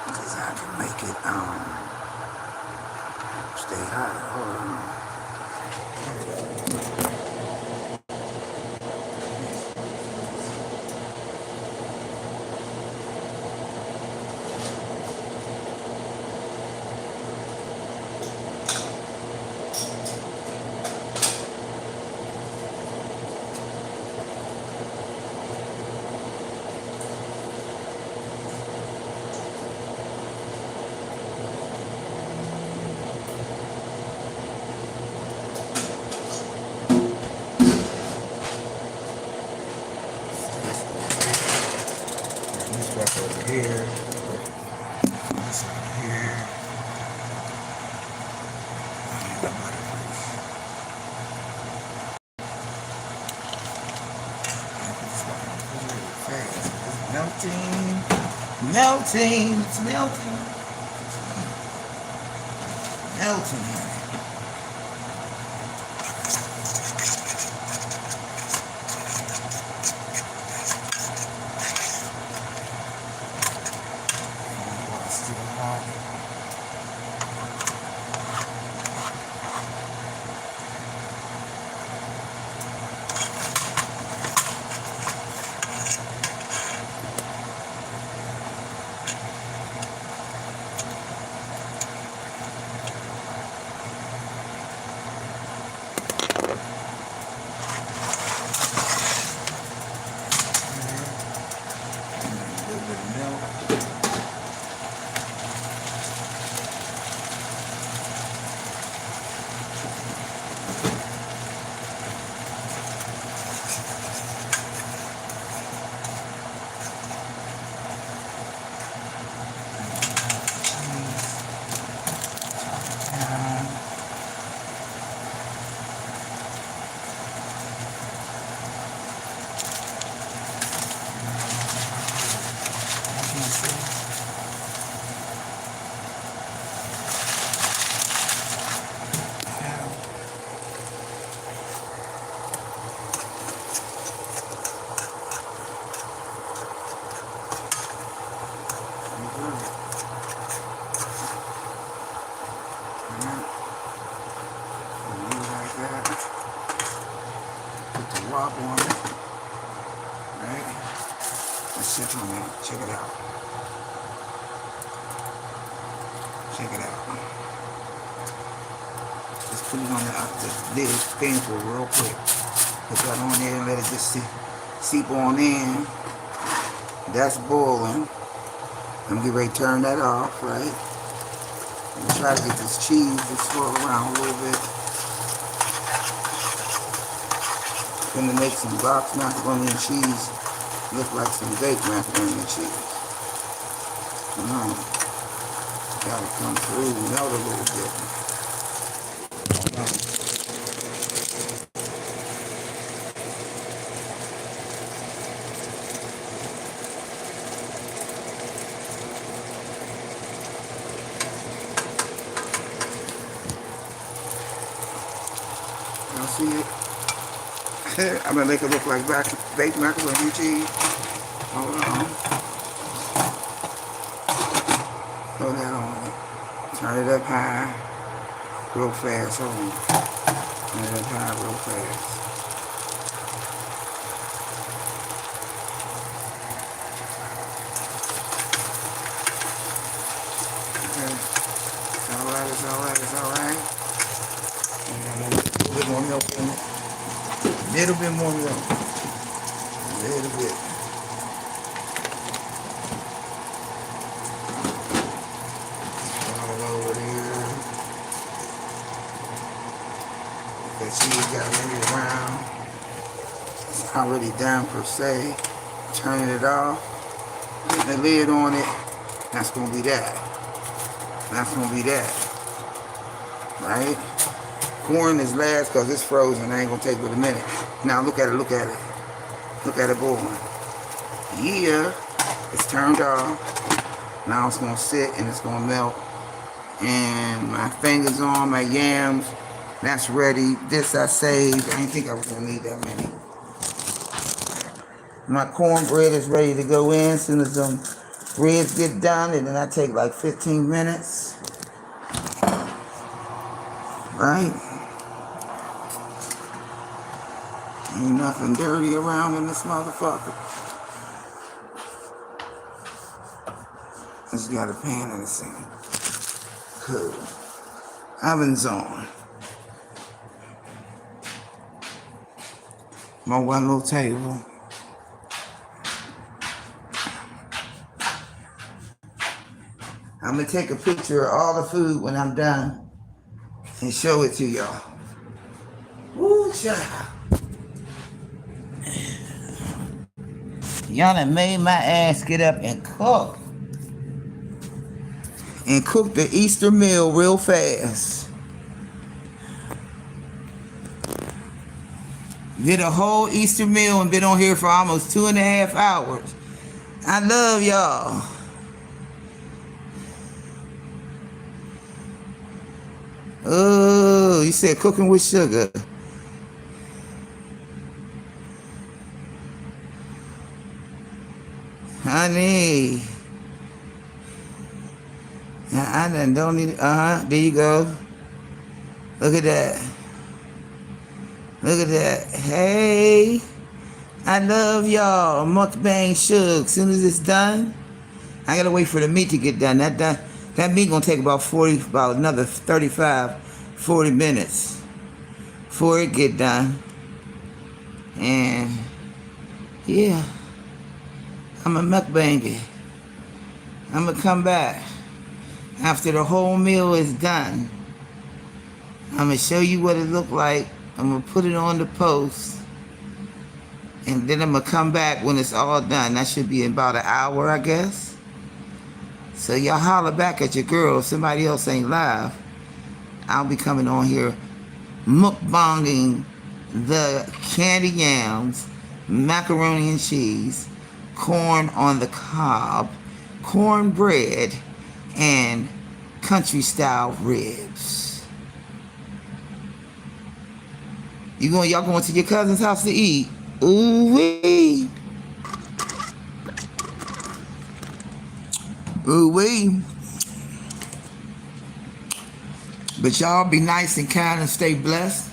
Because I can make it stay hot. Hold on. This stuff over here. This over here. Melting, melting, it's melting, melting. Still hot. Let's check on that. Check it out. Check it out. Just put it on the lid thing for real quick. Put that on there and let it just seep on in. That's boiling. I'm getting ready to turn that off, right? I'm gonna try to get this cheese to swirl around a little bit. Gonna make some box macaroni and cheese look like some baked macaroni and cheese. Gotta come through, melt a little bit. Y'all see it? I'm gonna make it look like baked macaroni and cheese. Hold on. Throw that on. Turn it up high. Real fast. Hold on. Turn it up high real fast. Okay. It's alright, it's alright, it's alright. And a little bit more milk in it. A little bit more milk. A little bit. All over there. The cheese got ready around. It's already done per se. Turning it off. Putting the lid on it. That's gonna be that. That's gonna be that. Right? Corn is last because it's frozen. I ain't gonna take but a minute. Now look at it, look at it. Look at it boiling. Yeah, it's turned off. Now it's gonna sit and it's gonna melt. And my fingers on my yams. That's ready. This I saved. I didn't think I was gonna need that many. My cornbread is ready to go in. As soon as them breads get done, and then I take like 15 minutes. Right? Ain't nothing dirty around in this motherfucker. Just got a pan in the sink. Cool. Oven's on. My one little table. I'm gonna take a picture of all the food when I'm done and show it to y'all. Woo, child. Y'all done made my ass get up and cook. And cook the Easter meal real fast. Did a whole Easter meal and been on here for almost 2.5 hours. I love y'all. Oh, you said cooking with sugar. Honey. I done don't need, there you go. Look at that. Look at that. Hey, I love y'all. Mukbang Shug. As soon as it's done, I gotta wait for the meat to get done. That meat gonna take about another 35, 40 minutes before it get done. And yeah, I'm a mukbang it. I'm gonna come back after the whole meal is done. I'm gonna show you what it looked like. I'm gonna put it on the post, and then I'm gonna come back when it's all done. That should be in about an hour, I guess. So y'all holler back at your girl. If somebody else ain't live, I'll be coming on here mukbanging the candy yams, macaroni and cheese, corn on the cob, cornbread, and country style ribs. Y'all going to your cousin's house to eat? Ooh wee. Ooh wee. But y'all be nice and kind and stay blessed.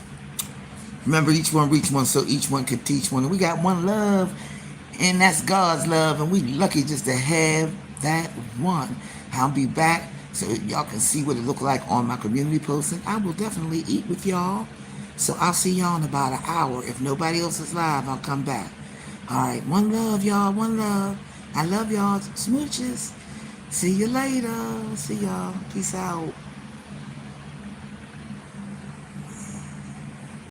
Remember, each one reach one so each one can teach one. And we got one love. And that's God's love, and we lucky just to have that one. I'll be back so y'all can see what it look like on my community post, and I will definitely eat with y'all. So I'll see y'all in about an hour. If nobody else is live, I'll come back. All right, one love, y'all. One love. I love y'all. Smooches. See you later. See y'all. Peace out.